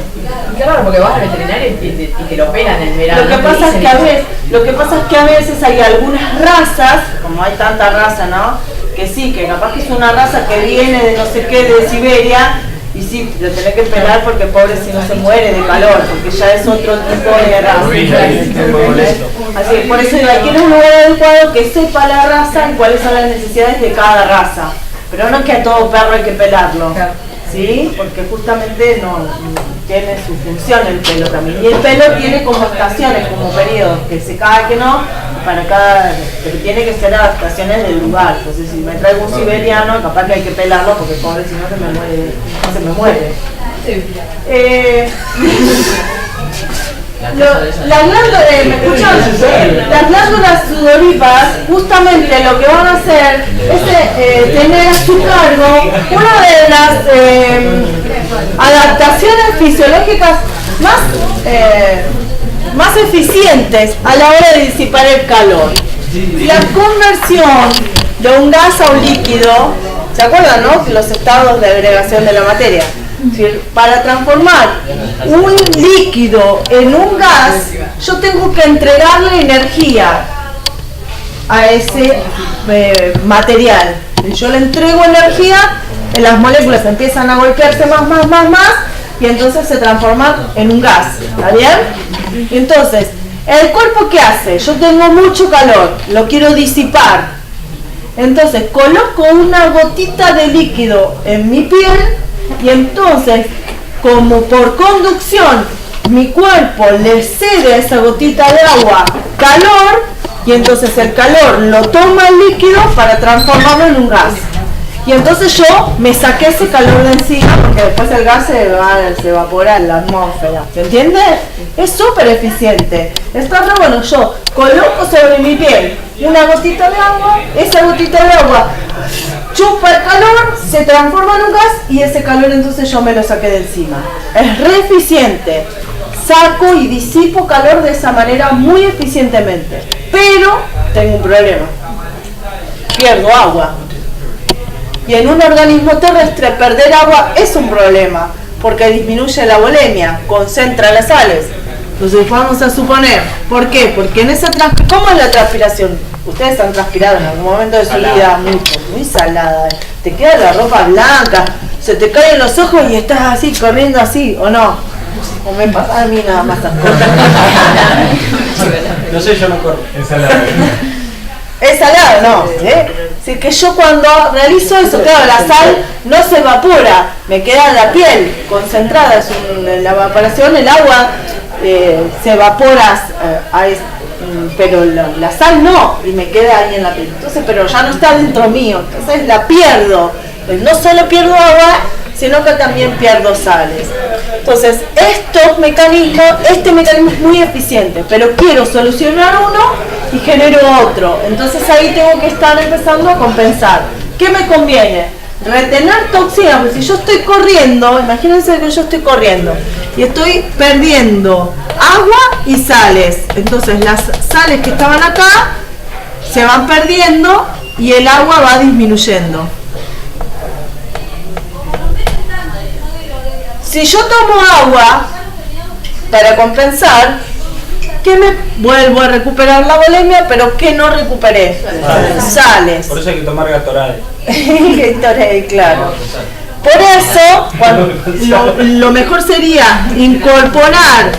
Claro, porque vas al veterinario y te lo pelan en verano. Lo que pasa es que a veces hay algunas razas, como hay tanta raza, ¿no? Que sí, que capaz que es una raza que viene de no sé qué, de Siberia, y sí, lo tenés que pelar porque pobre si no se muere de calor, porque ya es otro tipo de raza. Así que por eso digo, hay que ir a un lugar adecuado que sepa la raza y cuáles son las necesidades de cada raza. Pero no es que a todo perro hay que pelarlo, ¿sí? Porque justamente no tiene su función el pelo también. Y el pelo tiene como estaciones, como periodos, que se cae, que no, para cada, pero tiene que ser adaptaciones del lugar. Entonces si me traigo un siberiano, capaz que hay que pelarlo porque pobre si no se me muere. Las glándulas sudoríparas justamente lo que van a hacer es tener a su cargo una de las adaptaciones fisiológicas más eficientes a la hora de disipar el calor. La conversión de un gas a un líquido, ¿se acuerdan, no? Los estados de agregación de la materia. Es decir, para transformar un líquido en un gas, yo tengo que entregarle energía a ese material. Yo le entrego energía, las moléculas empiezan a golpearse más, y entonces se transforman en un gas. ¿Está bien? Entonces, ¿el cuerpo qué hace? Yo tengo mucho calor, lo quiero disipar. Entonces, coloco una gotita de líquido en mi piel. Y entonces, como por conducción, mi cuerpo le cede a esa gotita de agua calor, y entonces el calor lo toma el líquido para transformarlo en un gas. Y entonces yo me saqué ese calor de encima, porque después el gas se evapora en la atmósfera. ¿Se entiende? Es súper eficiente. Está re bueno. Yo coloco sobre mi piel una gotita de agua, esa gotita de agua chupa el calor, se transforma en un gas y ese calor entonces yo me lo saqué de encima. Es re eficiente. Saco y disipo calor de esa manera muy eficientemente. Pero tengo un problema. Pierdo agua. Y en un organismo terrestre perder agua es un problema, porque disminuye la volemia, concentra las sales. Entonces vamos a suponer, ¿por qué? Porque en esa ¿cómo es la transpiración? Ustedes han transpirado en algún momento de su vida mucho, muy salada. Te queda la ropa blanca, se te caen los ojos y estás así, corriendo así, ¿o no? O me pasa a mí nada más. No sé, yo no corro. Es salada. Es salado, no. Así que yo cuando realizo eso, claro, la sal no se evapora, me queda en la piel concentrada, en la evaporación, el agua se evapora, pero la sal no, y me queda ahí en la piel. Entonces, pero ya no está dentro mío, entonces la pierdo. No solo pierdo agua, sino que también pierdo sales. Entonces, este mecanismo es muy eficiente, pero quiero solucionar uno y genero otro. Entonces ahí tengo que estar empezando a compensar. ¿Qué me conviene? Retener toxinas, porque si yo estoy corriendo, imagínense que yo estoy corriendo y estoy perdiendo agua y sales. Entonces las sales que estaban acá se van perdiendo y el agua va disminuyendo. Si yo tomo agua para compensar, ¿qué me vuelvo a recuperar la volemia? Pero ¿qué no recuperé? Sales. Por eso hay que tomar Gatorade. Gatorade, claro. Por eso, lo mejor sería incorporar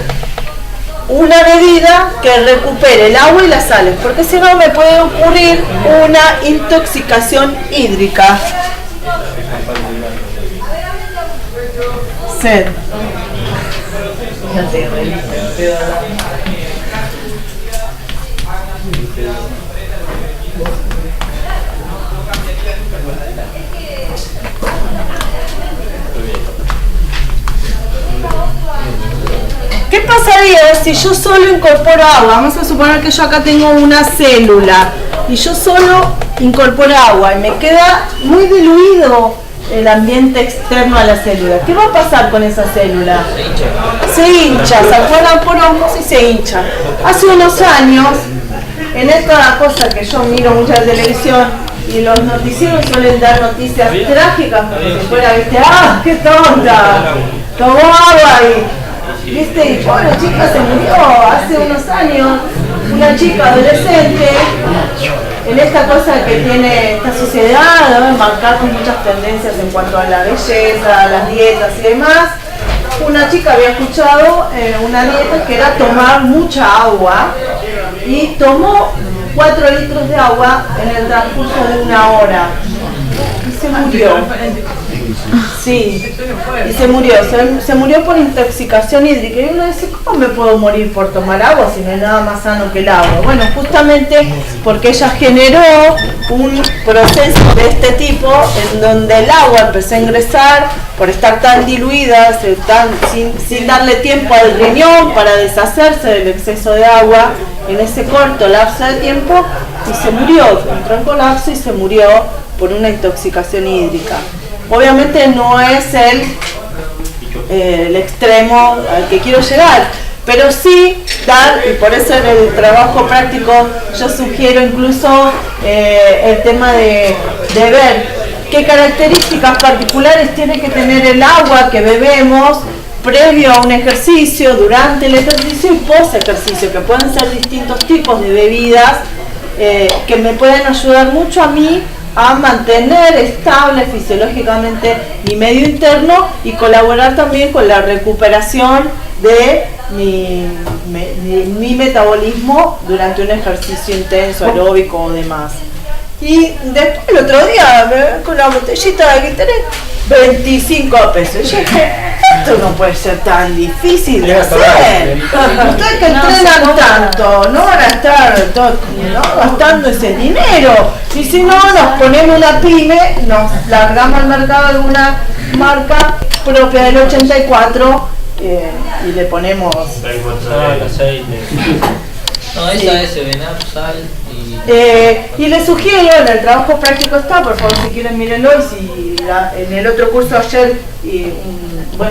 una bebida que recupere el agua y las sales, porque si no me puede ocurrir una intoxicación hídrica. Sed. ¿Qué pasaría si yo solo incorporo agua? Vamos a suponer que yo acá tengo una célula y yo solo incorporo agua y me queda muy diluido el ambiente externo a la célula. ¿Qué va a pasar con esa célula? Se hincha, se acuerdan por hongos y se hincha. Hace unos años, en esta cosa que yo miro mucha televisión y los noticieros suelen dar noticias trágicas, como si fuera, viste, ¡ah, qué tonta! Tomó agua y, viste, y pobre chica se murió hace unos años, una chica adolescente, en esta cosa que tiene esta sociedad, ¿no? Marcada con muchas tendencias en cuanto a la belleza, a las dietas y demás. Una chica había escuchado una dieta que era tomar mucha agua y tomó 4 litros de agua en el transcurso de 1 hora y se murió. Sí, y se murió por intoxicación hídrica. Y uno dice, ¿cómo me puedo morir por tomar agua si no hay nada más sano que el agua? Bueno, justamente porque ella generó un proceso de este tipo en donde el agua empezó a ingresar por estar tan diluida, sin darle tiempo al riñón para deshacerse del exceso de agua en ese corto lapso de tiempo, y se murió, entró en colapso y se murió por una intoxicación hídrica. Obviamente no es el extremo al que quiero llegar, pero sí dar, y por eso en el trabajo práctico yo sugiero incluso el tema de ver qué características particulares tiene que tener el agua que bebemos previo a un ejercicio, durante el ejercicio y post ejercicio, que pueden ser distintos tipos de bebidas que me pueden ayudar mucho a mí a mantener estable fisiológicamente mi medio interno y colaborar también con la recuperación de mi metabolismo durante un ejercicio intenso, aeróbico o demás. Y después el otro día, con la botellita de Gatorade, 25 pesos. Yo dije, esto no puede ser tan difícil de hacer. Ustedes que entrenan tanto, no van a estar gastando ese dinero. Y si no, nos ponemos una pyme, nos largamos al mercado alguna marca propia del 84 y le ponemos aceite. No, esa es Serenap, sal y les sugiero, en el trabajo práctico está, por favor si quieren mírenlo, y si en el otro curso ayer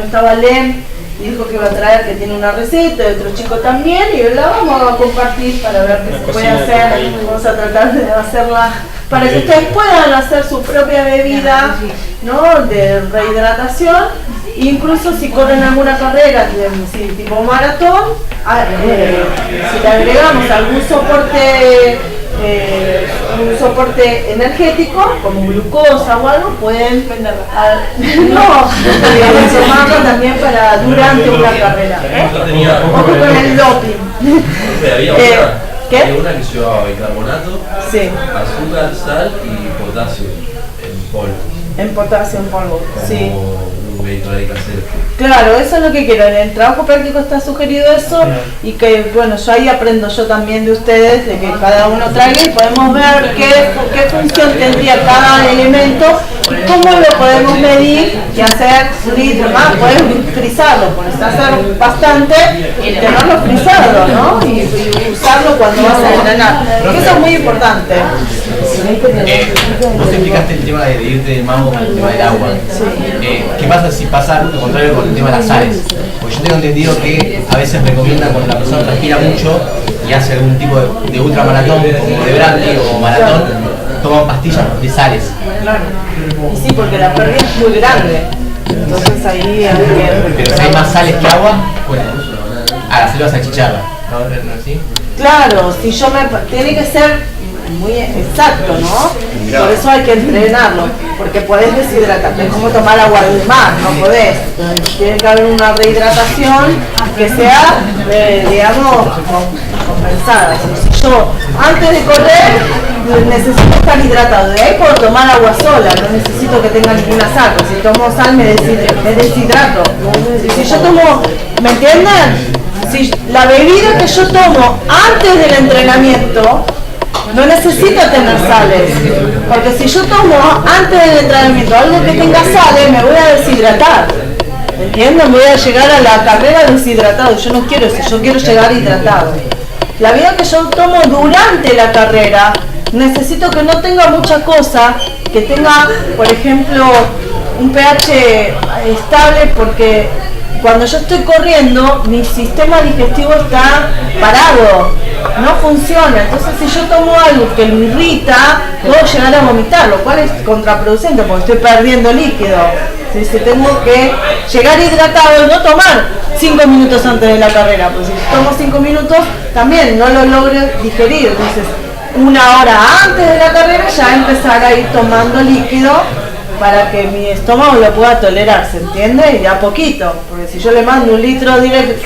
estaba Lem y dijo que iba a traer, que tiene una receta, y otro chico también, y la vamos a compartir para ver qué se puede hacer. Vamos a tratar de hacerla para que ustedes puedan hacer su propia bebida, ¿no?, de rehidratación. Incluso si corren alguna carrera tipo maratón, si le agregamos algún soporte energético como glucosa o algo, pueden tomarlo también para durante una carrera. Ojo con el doping. ¿Qué? Hay una que llevaba bicarbonato, sí, azúcar, sal y potasio en polvo. En potasio en polvo, sí. Claro, eso es lo que quiero. En el trabajo práctico está sugerido eso, y que bueno, yo ahí aprendo yo también de ustedes, de que cada uno traiga y podemos ver qué función tendría cada elemento y cómo lo podemos medir y hacer más. Puedes frizarlo, puedes hacer bastante y tenerlo frizado, ¿no? Y usarlo cuando vas a entrenar. Eso es muy importante. Vos explicaste el tema de irte de mambo con el tema del agua. ¿Qué pasa si pasa lo contrario con el tema de las sales? Porque yo tengo entendido que a veces recomiendan cuando la persona transpira mucho y hace algún tipo de ultramaratón, como de Brandy o maratón, toman pastillas de sales. Claro. Y sí, porque la pérdida es muy grande. Entonces ahí hay que... Pero si hay más sales que agua, bueno, a la selva salchicharla, ¿no es así? Claro, si yo tiene que ser muy exacto, ¿no? Por eso hay que entrenarlo, porque podés deshidratarte, es como tomar agua del mar, no podés. Tiene que haber una rehidratación que sea, digamos, compensada. Si yo antes de correr necesito estar hidratado, de ahí puedo tomar agua sola, no necesito que tenga ninguna sal, si tomo sal me deshidrato. Si yo tomo, ¿me entienden? Si la bebida que yo tomo antes del entrenamiento no necesito tener sales, porque si yo tomo antes del entrenamiento algo que tenga sales, me voy a deshidratar. ¿Entienden? Voy a llegar a la carrera deshidratado. Yo no quiero eso, yo quiero llegar hidratado. La bebida que yo tomo durante la carrera, necesito que no tenga mucha cosa, que tenga, por ejemplo, un pH estable, porque cuando yo estoy corriendo, mi sistema digestivo está parado, no funciona. Entonces, si yo tomo algo que lo irrita, puedo llegar a vomitar, lo cual es contraproducente porque estoy perdiendo líquido. Si tengo que llegar hidratado y no tomar 5 minutos antes de la carrera, pues si tomo 5 minutos también no lo logro digerir. Entonces, 1 hora antes de la carrera ya empezar a ir tomando líquido para que mi estómago lo pueda tolerar, ¿se entiende? Y a poquito, porque si yo le mando 1 litro directo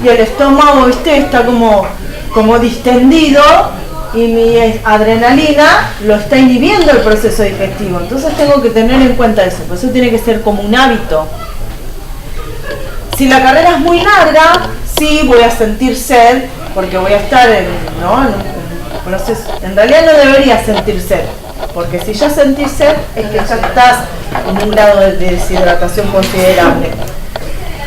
y el estómago está como distendido y mi adrenalina lo está inhibiendo el proceso digestivo, entonces tengo que tener en cuenta eso, por eso tiene que ser como un hábito. Si la carrera es muy larga, sí voy a sentir sed, porque voy a estar en un proceso. En realidad no debería sentir sed, porque si ya sentís sed es que ya estás en un grado de deshidratación considerable.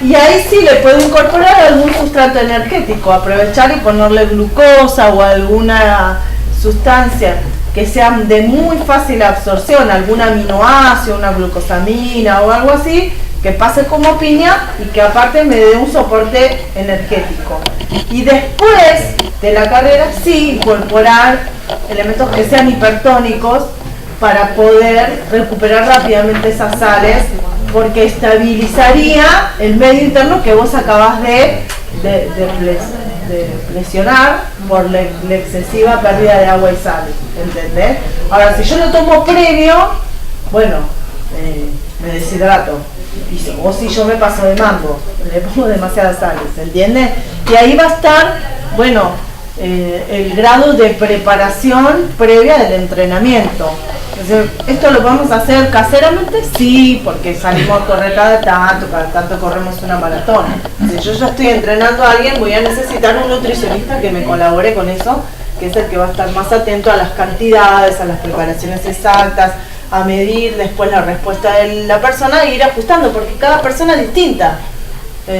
Y ahí sí le puedo incorporar algún sustrato energético, aprovechar y ponerle glucosa o alguna sustancia que sea de muy fácil absorción, algún aminoácido, una glucosamina o algo así, que pase como piña y que aparte me dé un soporte energético. Y después de la carrera sí incorporar elementos que sean hipertónicos para poder recuperar rápidamente esas sales, porque estabilizaría el medio interno que vos acabás de lesionar por la excesiva pérdida de agua y sales, ¿entendés? Ahora, si yo lo tomo previo, bueno, me deshidrato. O si yo me paso de mambo, le pongo demasiadas sales, ¿entiendes? Y ahí va a estar, bueno, el grado de preparación previa del entrenamiento. Entonces, ¿esto lo podemos hacer caseramente? Sí, porque salimos a correr cada tanto corremos una maratón. Si yo ya estoy entrenando a alguien, voy a necesitar un nutricionista que me colabore con eso, que es el que va a estar más atento a las cantidades, a las preparaciones exactas, a medir después la respuesta de la persona e ir ajustando, porque cada persona es distinta.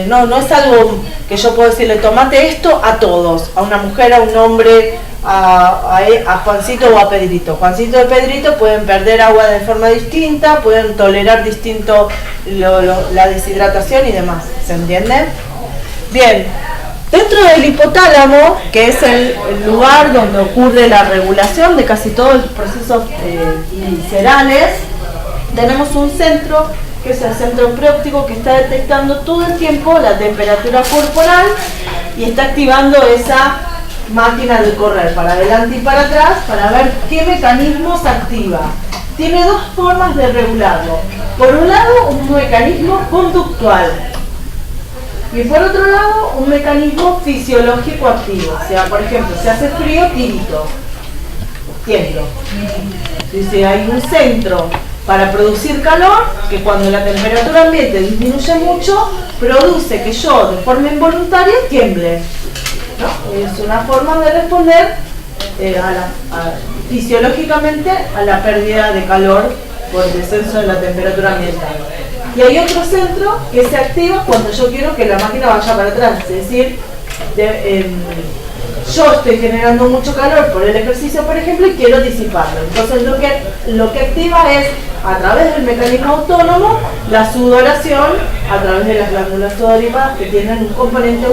No es algo que yo puedo decirle, tomate esto a todos, a una mujer, a un hombre, a Juancito o a Pedrito. Juancito y Pedrito pueden perder agua de forma distinta, pueden tolerar distinto la deshidratación y demás, ¿se entiende? Bien, dentro del hipotálamo, que es el lugar donde ocurre la regulación de casi todos los procesos viscerales, tenemos un centro que es el centro preóptico, que está detectando todo el tiempo la temperatura corporal y está activando esa máquina de correr para adelante y para atrás para ver qué mecanismo se activa. Tiene 2 formas de regularlo. Por un lado, un mecanismo conductual y por otro lado, un mecanismo fisiológico activo. O sea, por ejemplo, si hace frío, tirito, tiemblo. Si hay un centro para producir calor, que cuando la temperatura ambiente disminuye mucho, produce que yo, de forma involuntaria, tiemble, ¿no? Es una forma de responder fisiológicamente a la pérdida de calor por el descenso de la temperatura ambiental. Y hay otro centro que se activa cuando yo quiero que la máquina vaya para atrás, es decir, yo estoy generando mucho calor por el ejercicio, por ejemplo, y quiero disiparlo. Entonces lo que activa es, a través del mecanismo autónomo, la sudoración a través de las glándulas sudoríparas, que tienen un componente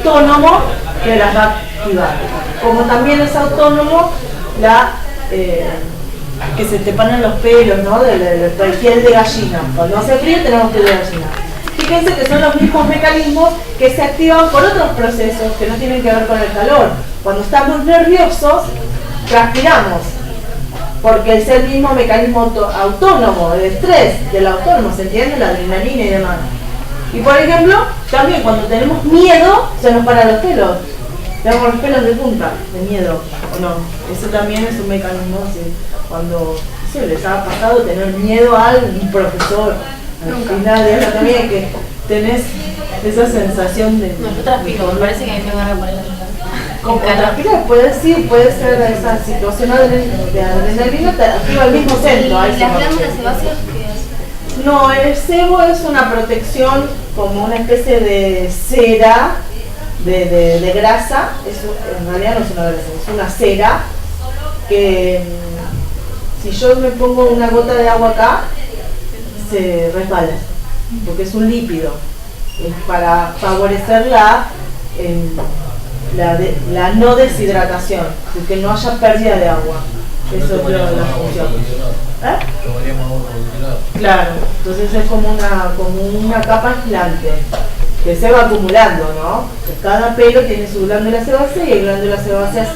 autónomo que las va a activar. Como también es autónomo que se te ponen los pelos, ¿no? de piel de gallina. Cuando hace frío tenemos piel de gallina. Fíjense que son los mismos mecanismos que se activan por otros procesos que no tienen que ver con el calor. Cuando estamos nerviosos, transpiramos, porque es el mismo mecanismo autónomo, el estrés del autónomo, ¿se entiende? La adrenalina y demás. Y por ejemplo, también cuando tenemos miedo, se nos paran los pelos. Tenemos los pelos de punta, de miedo, ¿o no? Eso también es un mecanismo, ¿sí? Cuando les ha pasado tener miedo a un profesor, al final de eso también, que tenés esa sensación de... No, yo transpiro, me parece que me van a poner como transpirar, puede ser esa situación de adrenalina, te activa el mismo centro. ¿Y las glándulas sebáceas qué hacen? No, el sebo es una protección como una especie de cera, de grasa, en realidad no es una grasa, es una cera que si yo me pongo una gota de agua acá, se resbala. porque es un lípido, es para favorecer la no deshidratación, que no haya pérdida de agua. Eso es la función. Claro, entonces es como una capa aislante que se va acumulando, ¿no? Cada pelo tiene su glándula sebácea y el glándula sebácea,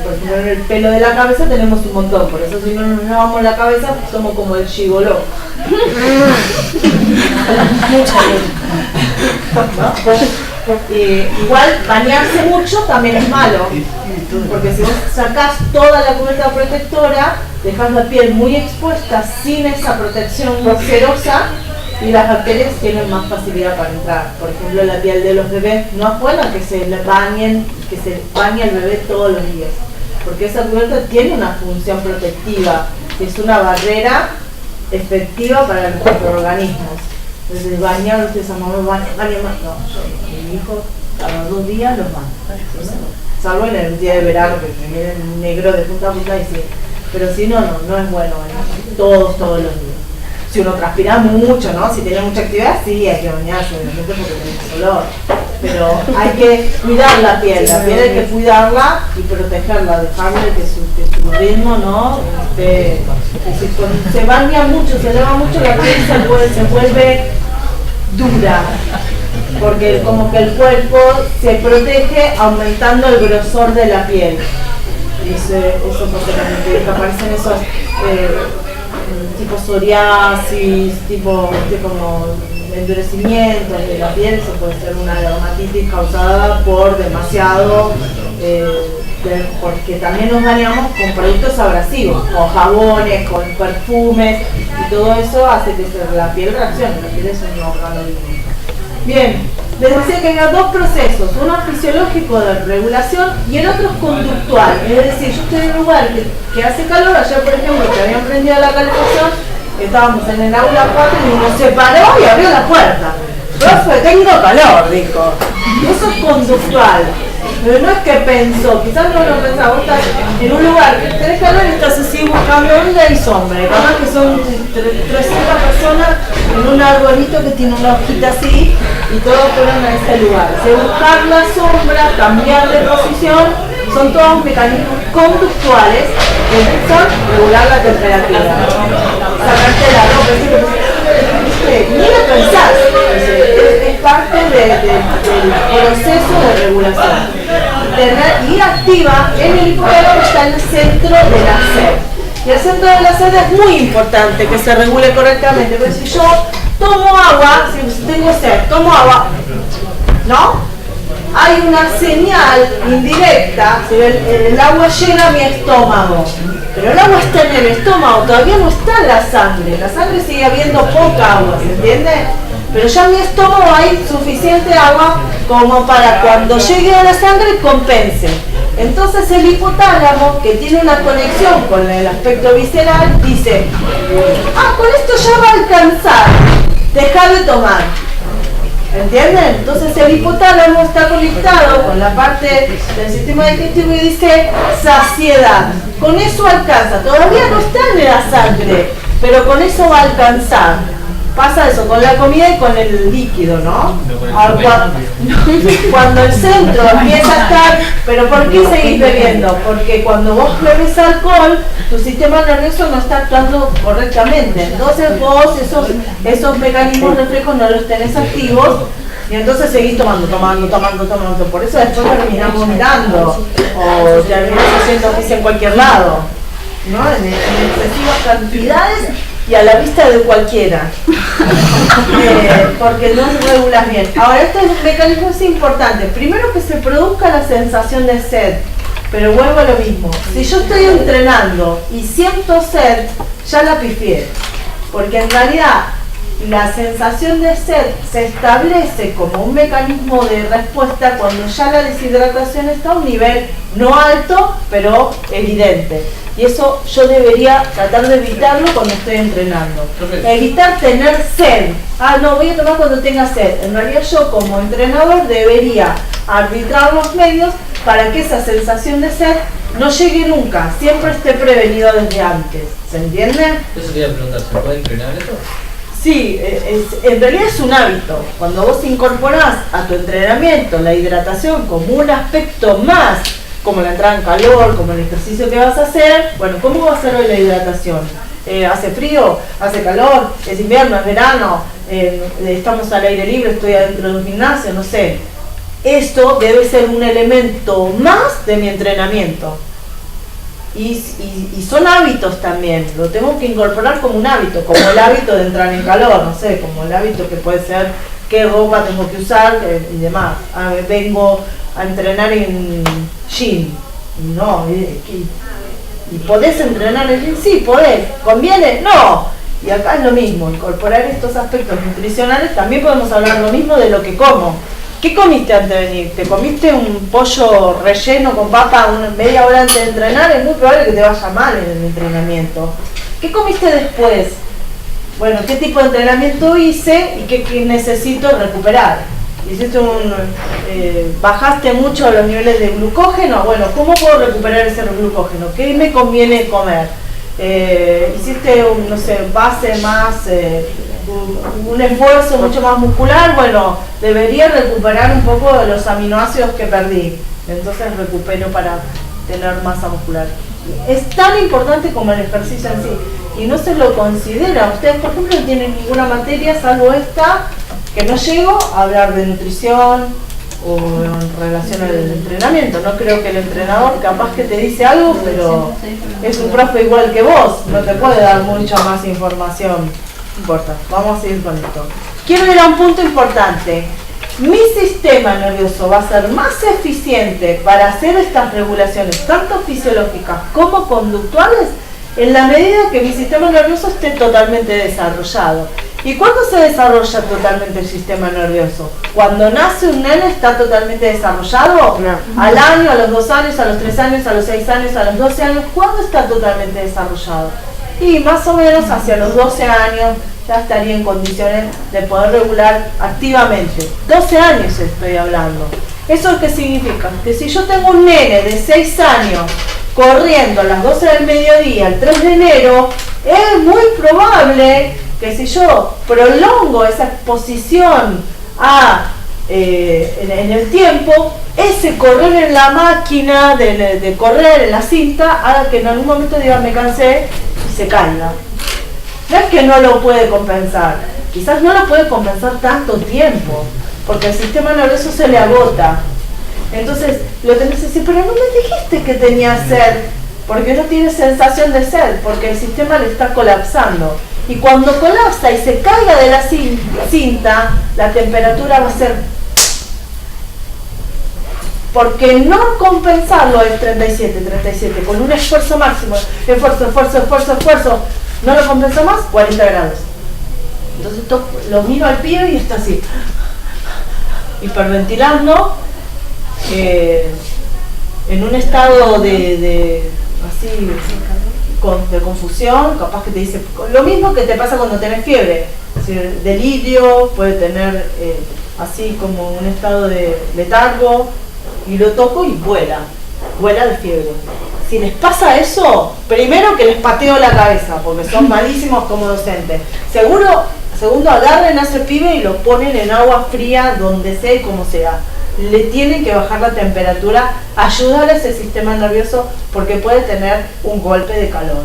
por ejemplo, en el pelo de la cabeza tenemos un montón, por eso si no nos lavamos la cabeza somos como el gigoló. Igual bañarse mucho también es malo, porque si vos sacás toda la cubierta protectora, dejas la piel muy expuesta sin esa protección serosa y las bacterias tienen más facilidad para entrar. Por ejemplo, la piel de los bebés no es buena que se bañe el bebé todos los días, porque esa cubierta tiene una función protectiva, que es una barrera efectiva para nuestros organismos. Entonces, bañar, ustedes a mamá, baña más. No, mi hijo cada 2 días los baña. Salvo en el día de verano, que me miren negro de punta a punta y sí. Pero si no es bueno bañar todos los días. Si uno transpira mucho, ¿no? Si tiene mucha actividad, sí, hay que bañarse, obviamente, porque tiene olor. Pero hay que cuidar la piel hay que cuidarla y protegerla, dejarle que su ritmo, ¿no? Si se baña mucho, se eleva mucho, la piel se vuelve dura, porque como que el cuerpo se protege aumentando el grosor de la piel. Y eso porque que aparecen esos tipo psoriasis, tipo como endurecimiento de la piel. Eso puede ser una dermatitis causada por demasiado, porque también nos bañamos con productos abrasivos, con jabones, con perfumes, y todo eso hace que la piel reaccione. La piel es un órgano vivo. Bien, les decía que había 2 procesos, uno fisiológico de regulación y el otro es conductual. Es decir, yo estoy en un lugar que hace calor. Ayer, por ejemplo, que habían prendido la calefacción, estábamos en el aula 4 y uno se paró y abrió la puerta. Profe, tengo calor, dijo. Eso es conductual. Pero no es que pensó, quizás no lo pensaba, vos estás en un lugar que tenés calor y estás así buscando onda y sombra. Y capaz que son 300 personas en un arbolito que tiene una hojita así y todos fueron a ese lugar. Si buscar la sombra, cambiar de posición, son todos mecanismos conductuales que buscan regular la temperatura. Sacarte la ropa, ni lo pensás, es parte del proceso de regulación. Y activa en el hipotálamo, está en el centro de la sed. Y el centro de la sed es muy importante que se regule correctamente, porque si yo tomo agua, si tengo sed, tomo agua, ¿no? Hay una señal indirecta, si el agua llega a mi estómago, pero el agua está en el estómago, todavía no está la sangre sigue habiendo poca agua, ¿se entiende? Pero ya en mi estómago hay suficiente agua como para cuando llegue a la sangre compense. Entonces el hipotálamo, que tiene una conexión con el aspecto visceral, dice, con esto ya va a alcanzar, deja de tomar. ¿Entienden? Entonces el hipotálamo está conectado con la parte del sistema digestivo y dice saciedad. Con eso alcanza, todavía no está en la sangre, pero con eso va a alcanzar. Pasa eso con la comida y con el líquido, ¿no? Cuando el centro empieza a estar, pero ¿por qué seguís bebiendo? Porque cuando vos bebes alcohol, tu sistema nervioso no está actuando correctamente. Entonces vos esos mecanismos reflejos no los tenés activos y entonces seguís tomando. Por eso después terminás vomitando o terminás haciendo pis en cualquier lado, ¿no? En excesivas cantidades y a la vista de cualquiera, porque no se regulas bien. Ahora, este mecanismo es importante. Primero, que se produzca la sensación de sed, pero vuelvo a lo mismo. Si yo estoy entrenando y siento sed, ya la pifié, porque en realidad la sensación de sed se establece como un mecanismo de respuesta cuando ya la deshidratación está a un nivel no alto, pero evidente. Y eso yo debería tratar de evitarlo cuando estoy entrenando. Evitar tener sed. No, voy a tomar cuando tenga sed. En realidad yo como entrenador debería arbitrar los medios para que esa sensación de sed no llegue nunca. Siempre esté prevenido desde antes. ¿Se entiende? Eso te iba a preguntar, ¿se puede entrenar eso? Sí, en realidad es un hábito. Cuando vos incorporás a tu entrenamiento la hidratación como un aspecto más, como la entrada en calor, como el ejercicio que vas a hacer, bueno, ¿cómo va a ser hoy la hidratación? ¿Hace frío? ¿Hace calor? ¿Es invierno? ¿Es verano? ¿Estamos al aire libre? ¿Estoy adentro de un gimnasio? No sé. Esto debe ser un elemento más de mi entrenamiento. Y son hábitos también, lo tengo que incorporar como un hábito, como el hábito de entrar en calor, no sé, como el hábito que puede ser qué ropa tengo que usar y demás. Vengo a entrenar en gym, no, y podés entrenar en gym, sí, podés, ¿conviene? No, y acá es lo mismo, incorporar estos aspectos nutricionales, también podemos hablar lo mismo de lo que como. ¿Qué comiste antes de venir? ¿Te comiste un pollo relleno con papa media hora antes de entrenar? Es muy probable que te vaya mal en el entrenamiento. ¿Qué comiste después? Bueno, ¿qué tipo de entrenamiento hice y qué necesito recuperar? ¿Hiciste bajaste mucho los niveles de glucógeno? Bueno, ¿cómo puedo recuperar ese glucógeno? ¿Qué me conviene comer? Hiciste no sé, base más, un esfuerzo mucho más muscular, bueno, debería recuperar un poco de los aminoácidos que perdí, entonces recupero para tener masa muscular. Es tan importante como el ejercicio en sí, y no se lo considera. Ustedes, por ejemplo, no tienen ninguna materia, salvo esta, que no llego a hablar de nutrición, o en relación al entrenamiento. No creo que el entrenador capaz que te dice algo, pero es un profe igual que vos, no te puede dar mucha más información. No importa, vamos a seguir con esto. Quiero ir a un punto importante. Mi sistema nervioso va a ser más eficiente para hacer estas regulaciones, tanto fisiológicas como conductuales, en la medida que mi sistema nervioso esté totalmente desarrollado. ¿Y cuándo se desarrolla totalmente el sistema nervioso? ¿Cuando nace un nene está totalmente desarrollado? No. ¿Al año, a los 2 años, a los 3 años, a los 6 años, a los 12 años? ¿Cuándo está totalmente desarrollado? Y más o menos hacia los 12 años ya estaría en condiciones de poder regular activamente. 12 años estoy hablando. ¿Eso qué significa? Que si yo tengo un nene de 6 años corriendo a las 12 del mediodía el 3 de enero, es muy probable que si yo prolongo esa exposición en el tiempo, ese correr en la máquina de correr en la cinta haga que en algún momento diga me cansé y se caiga. No es que no lo puede compensar, quizás no lo puede compensar tanto tiempo, porque el sistema nervioso se le agota. Entonces lo tenés que decir, pero no me dijiste que tenía sed, porque no tiene sensación de sed, porque el sistema le está colapsando. Y cuando colapsa y se caiga de la cinta, la temperatura va a ser... Porque no compensarlo es 37, con un esfuerzo máximo, esfuerzo, no lo compensa más, 40 grados. Entonces lo miro al pibe y está así, hiperventilando, en un estado de confusión, capaz que te dice lo mismo que te pasa cuando tenés fiebre, es decir, delirio, puede tener así como un estado de letargo, y lo toco y vuela de fiebre. Si les pasa eso, primero que les pateo la cabeza, porque son malísimos como docentes. Segundo, agarren a ese pibe y lo ponen en agua fría, donde sea y como sea. Le tienen que bajar la temperatura, ayudar a ese sistema nervioso porque puede tener un golpe de calor.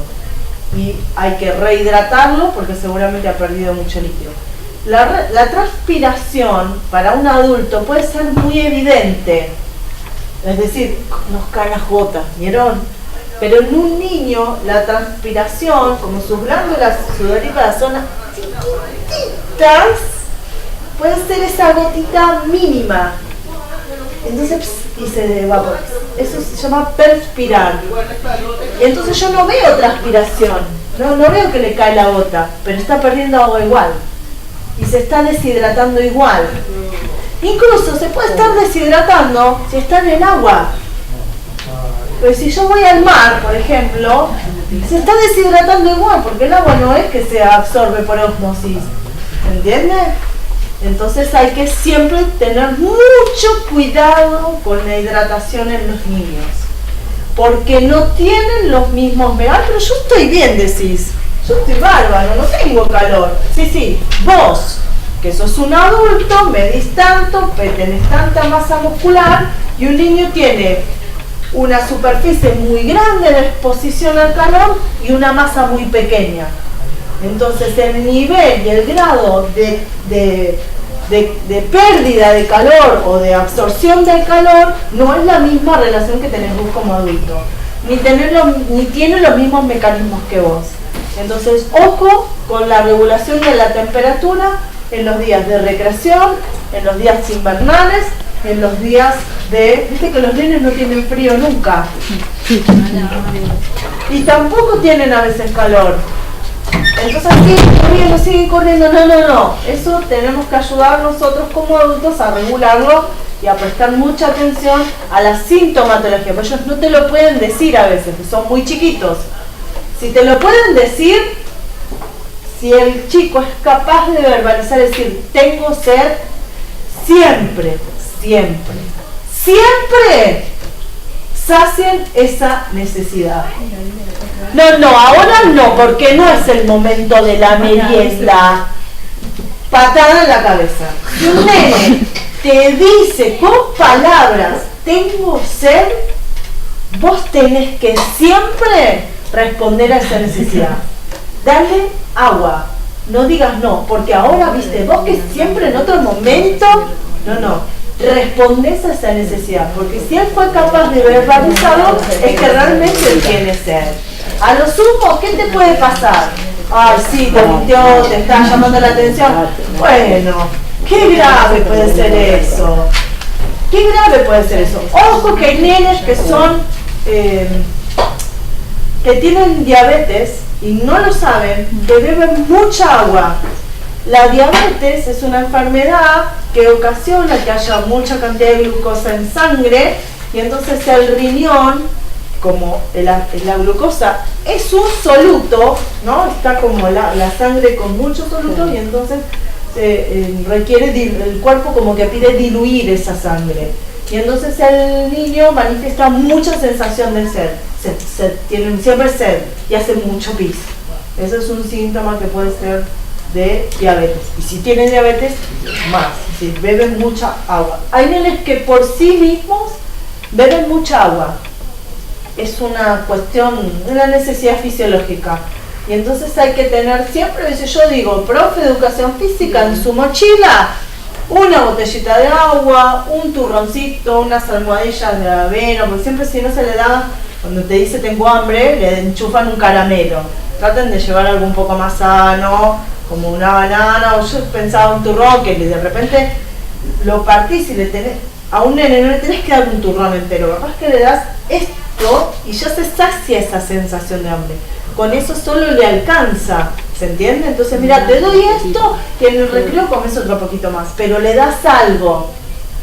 Y hay que rehidratarlo porque seguramente ha perdido mucho líquido. La transpiración para un adulto puede ser muy evidente, es decir, nos caen las gotas, ¿vieron? Pero en un niño la transpiración, como sus glándulas sudoríparas son chiquititas, puede ser esa gotita mínima. Entonces, y se evapora. Eso se llama perspirar. Entonces yo no veo transpiración, no veo que le cae la gota, pero está perdiendo agua igual. Y se está deshidratando igual. Incluso se puede estar deshidratando si está en el agua. Pues si yo voy al mar, por ejemplo, se está deshidratando igual, porque el agua no es que se absorbe por osmosis. ¿Entiendes? Entonces hay que siempre tener mucho cuidado con la hidratación en los niños, porque no tienen los mismos... pero yo estoy bien, decís. yo estoy bárbaro, no tengo calor. Sí, vos, que sos un adulto, medís tanto, tenés tanta masa muscular, y un niño tiene una superficie muy grande de exposición al calor y una masa muy pequeña. Entonces el nivel y el grado de pérdida de calor o de absorción del calor no es la misma relación que tenés vos como adulto, ni tiene los mismos mecanismos que vos. Entonces, ojo con la regulación de la temperatura en los días de recreación, en los días invernales, en los días de... Viste que los nenes no tienen frío nunca. Y tampoco tienen a veces calor. Entonces siguen corriendo. No. Eso tenemos que ayudar nosotros como adultos a regularlo y a prestar mucha atención a la sintomatología. Porque ellos no te lo pueden decir a veces, son muy chiquitos. Si te lo pueden decir, si el chico es capaz de verbalizar, decir, tengo sed, siempre sacien esa necesidad. No, ahora no, porque no es el momento de la merienda. Patada en la cabeza. Si un nene te dice con palabras, tengo sed, vos tenés que siempre responder a esa necesidad. Dale agua. No digas no, porque ahora, viste, vos que siempre en otro momento, no. Respondés a esa necesidad, porque si él fue capaz de verbalizarlo, es que realmente tiene sed. A lo sumo, ¿qué te puede pasar? Ay, sí, te mintió, te está llamando la atención. Bueno, qué grave puede ser eso. Ojo que hay nenes que son, que tienen diabetes y no lo saben, que beben mucha agua. La diabetes es una enfermedad que ocasiona que haya mucha cantidad de glucosa en sangre, y entonces el riñón, como la glucosa es un soluto, ¿no? Está como la sangre con mucho soluto, y entonces requiere, el cuerpo como que pide diluir esa sangre, y entonces el niño manifiesta mucha sensación de sed, tiene siempre sed y hace mucho pis. Eso es un síntoma que puede ser de diabetes, y si tienen diabetes, más, si beben mucha agua. Hay nenes que por sí mismos beben mucha agua, es una cuestión, una necesidad fisiológica, y entonces hay que tener siempre, yo digo, profe de educación física, en su mochila, una botellita de agua, un turroncito, unas almohadillas de avena, porque siempre, si no se le da, cuando te dice tengo hambre, le enchufan un caramelo. Traten de llevar algo un poco más sano, como una banana, o yo pensaba un turrón, que de repente lo partís y le tenés, a un nene no le tenés que dar un turrón entero, capaz que le das esto y ya se sacia esa sensación de hambre. Con eso solo le alcanza, ¿se entiende? Entonces mira, te doy esto y en el recreo comes otro poquito más, pero le das algo.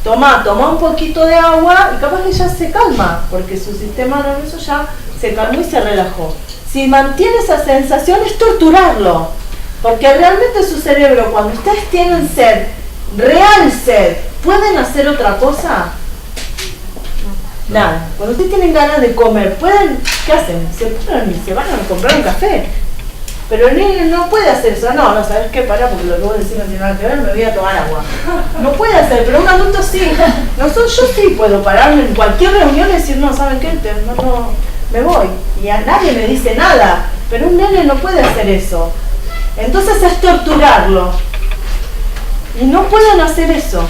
Toma un poquito de agua y capaz que ya se calma, porque su sistema nervioso ya se calmó y se relajó. Si mantiene esa sensación es torturarlo, porque realmente su cerebro, cuando ustedes tienen sed, real sed, ¿pueden hacer otra cosa? Nada. Cuando ustedes tienen ganas de comer, ¿qué hacen? Se van a comprar un café. Pero el niño no puede hacer eso. No, ¿sabes qué? Porque lo que vos decís no tiene nada que ver, me voy a tomar agua. No puede hacer, pero un adulto sí. Yo sí puedo pararme en cualquier reunión y decir, no, ¿saben qué? No, me voy. Y a nadie me dice nada. Pero un nene no puede hacer eso. Entonces es torturarlo. Y no pueden hacer eso.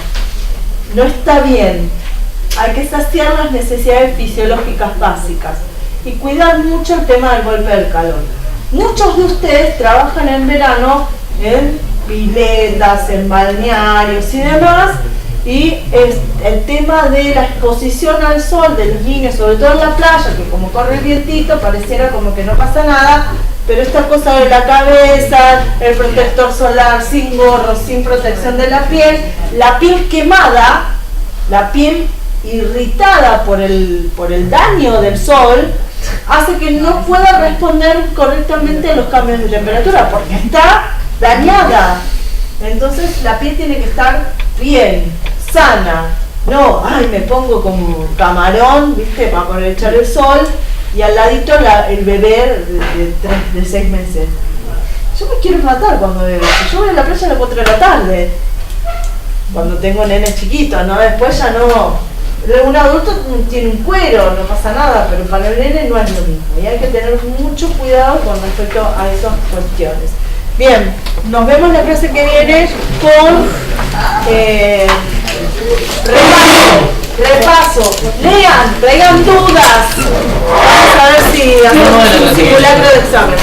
No está bien. Hay que saciar las necesidades fisiológicas básicas. Y cuidar mucho el tema del golpe del calor. Muchos de ustedes trabajan en verano en piletas, en balnearios y demás, y el tema de la exposición al sol de los niños, sobre todo en la playa, que como corre el vientito pareciera como que no pasa nada, pero esta cosa de la cabeza, el protector solar sin gorro, sin protección de la piel quemada, la piel irritada por el daño del sol, hace que no pueda responder correctamente a los cambios de temperatura, porque está dañada. Entonces la piel tiene que estar bien, sana. No, me pongo como camarón, ¿viste? Para aprovechar el sol, y al ladito el bebé de 6 meses. Yo me quiero matar cuando veo eso. Yo voy a la playa a las 4 de la tarde. Cuando tengo nenes chiquitos, ¿no? Después ya no. Un adulto tiene un cuero, no pasa nada, pero para el nene no es lo mismo. Y hay que tener mucho cuidado con respecto a esas cuestiones. Bien, nos vemos la clase que viene con repaso. Lean, traigan dudas. Vamos a ver si hacemos un simulacro de examen.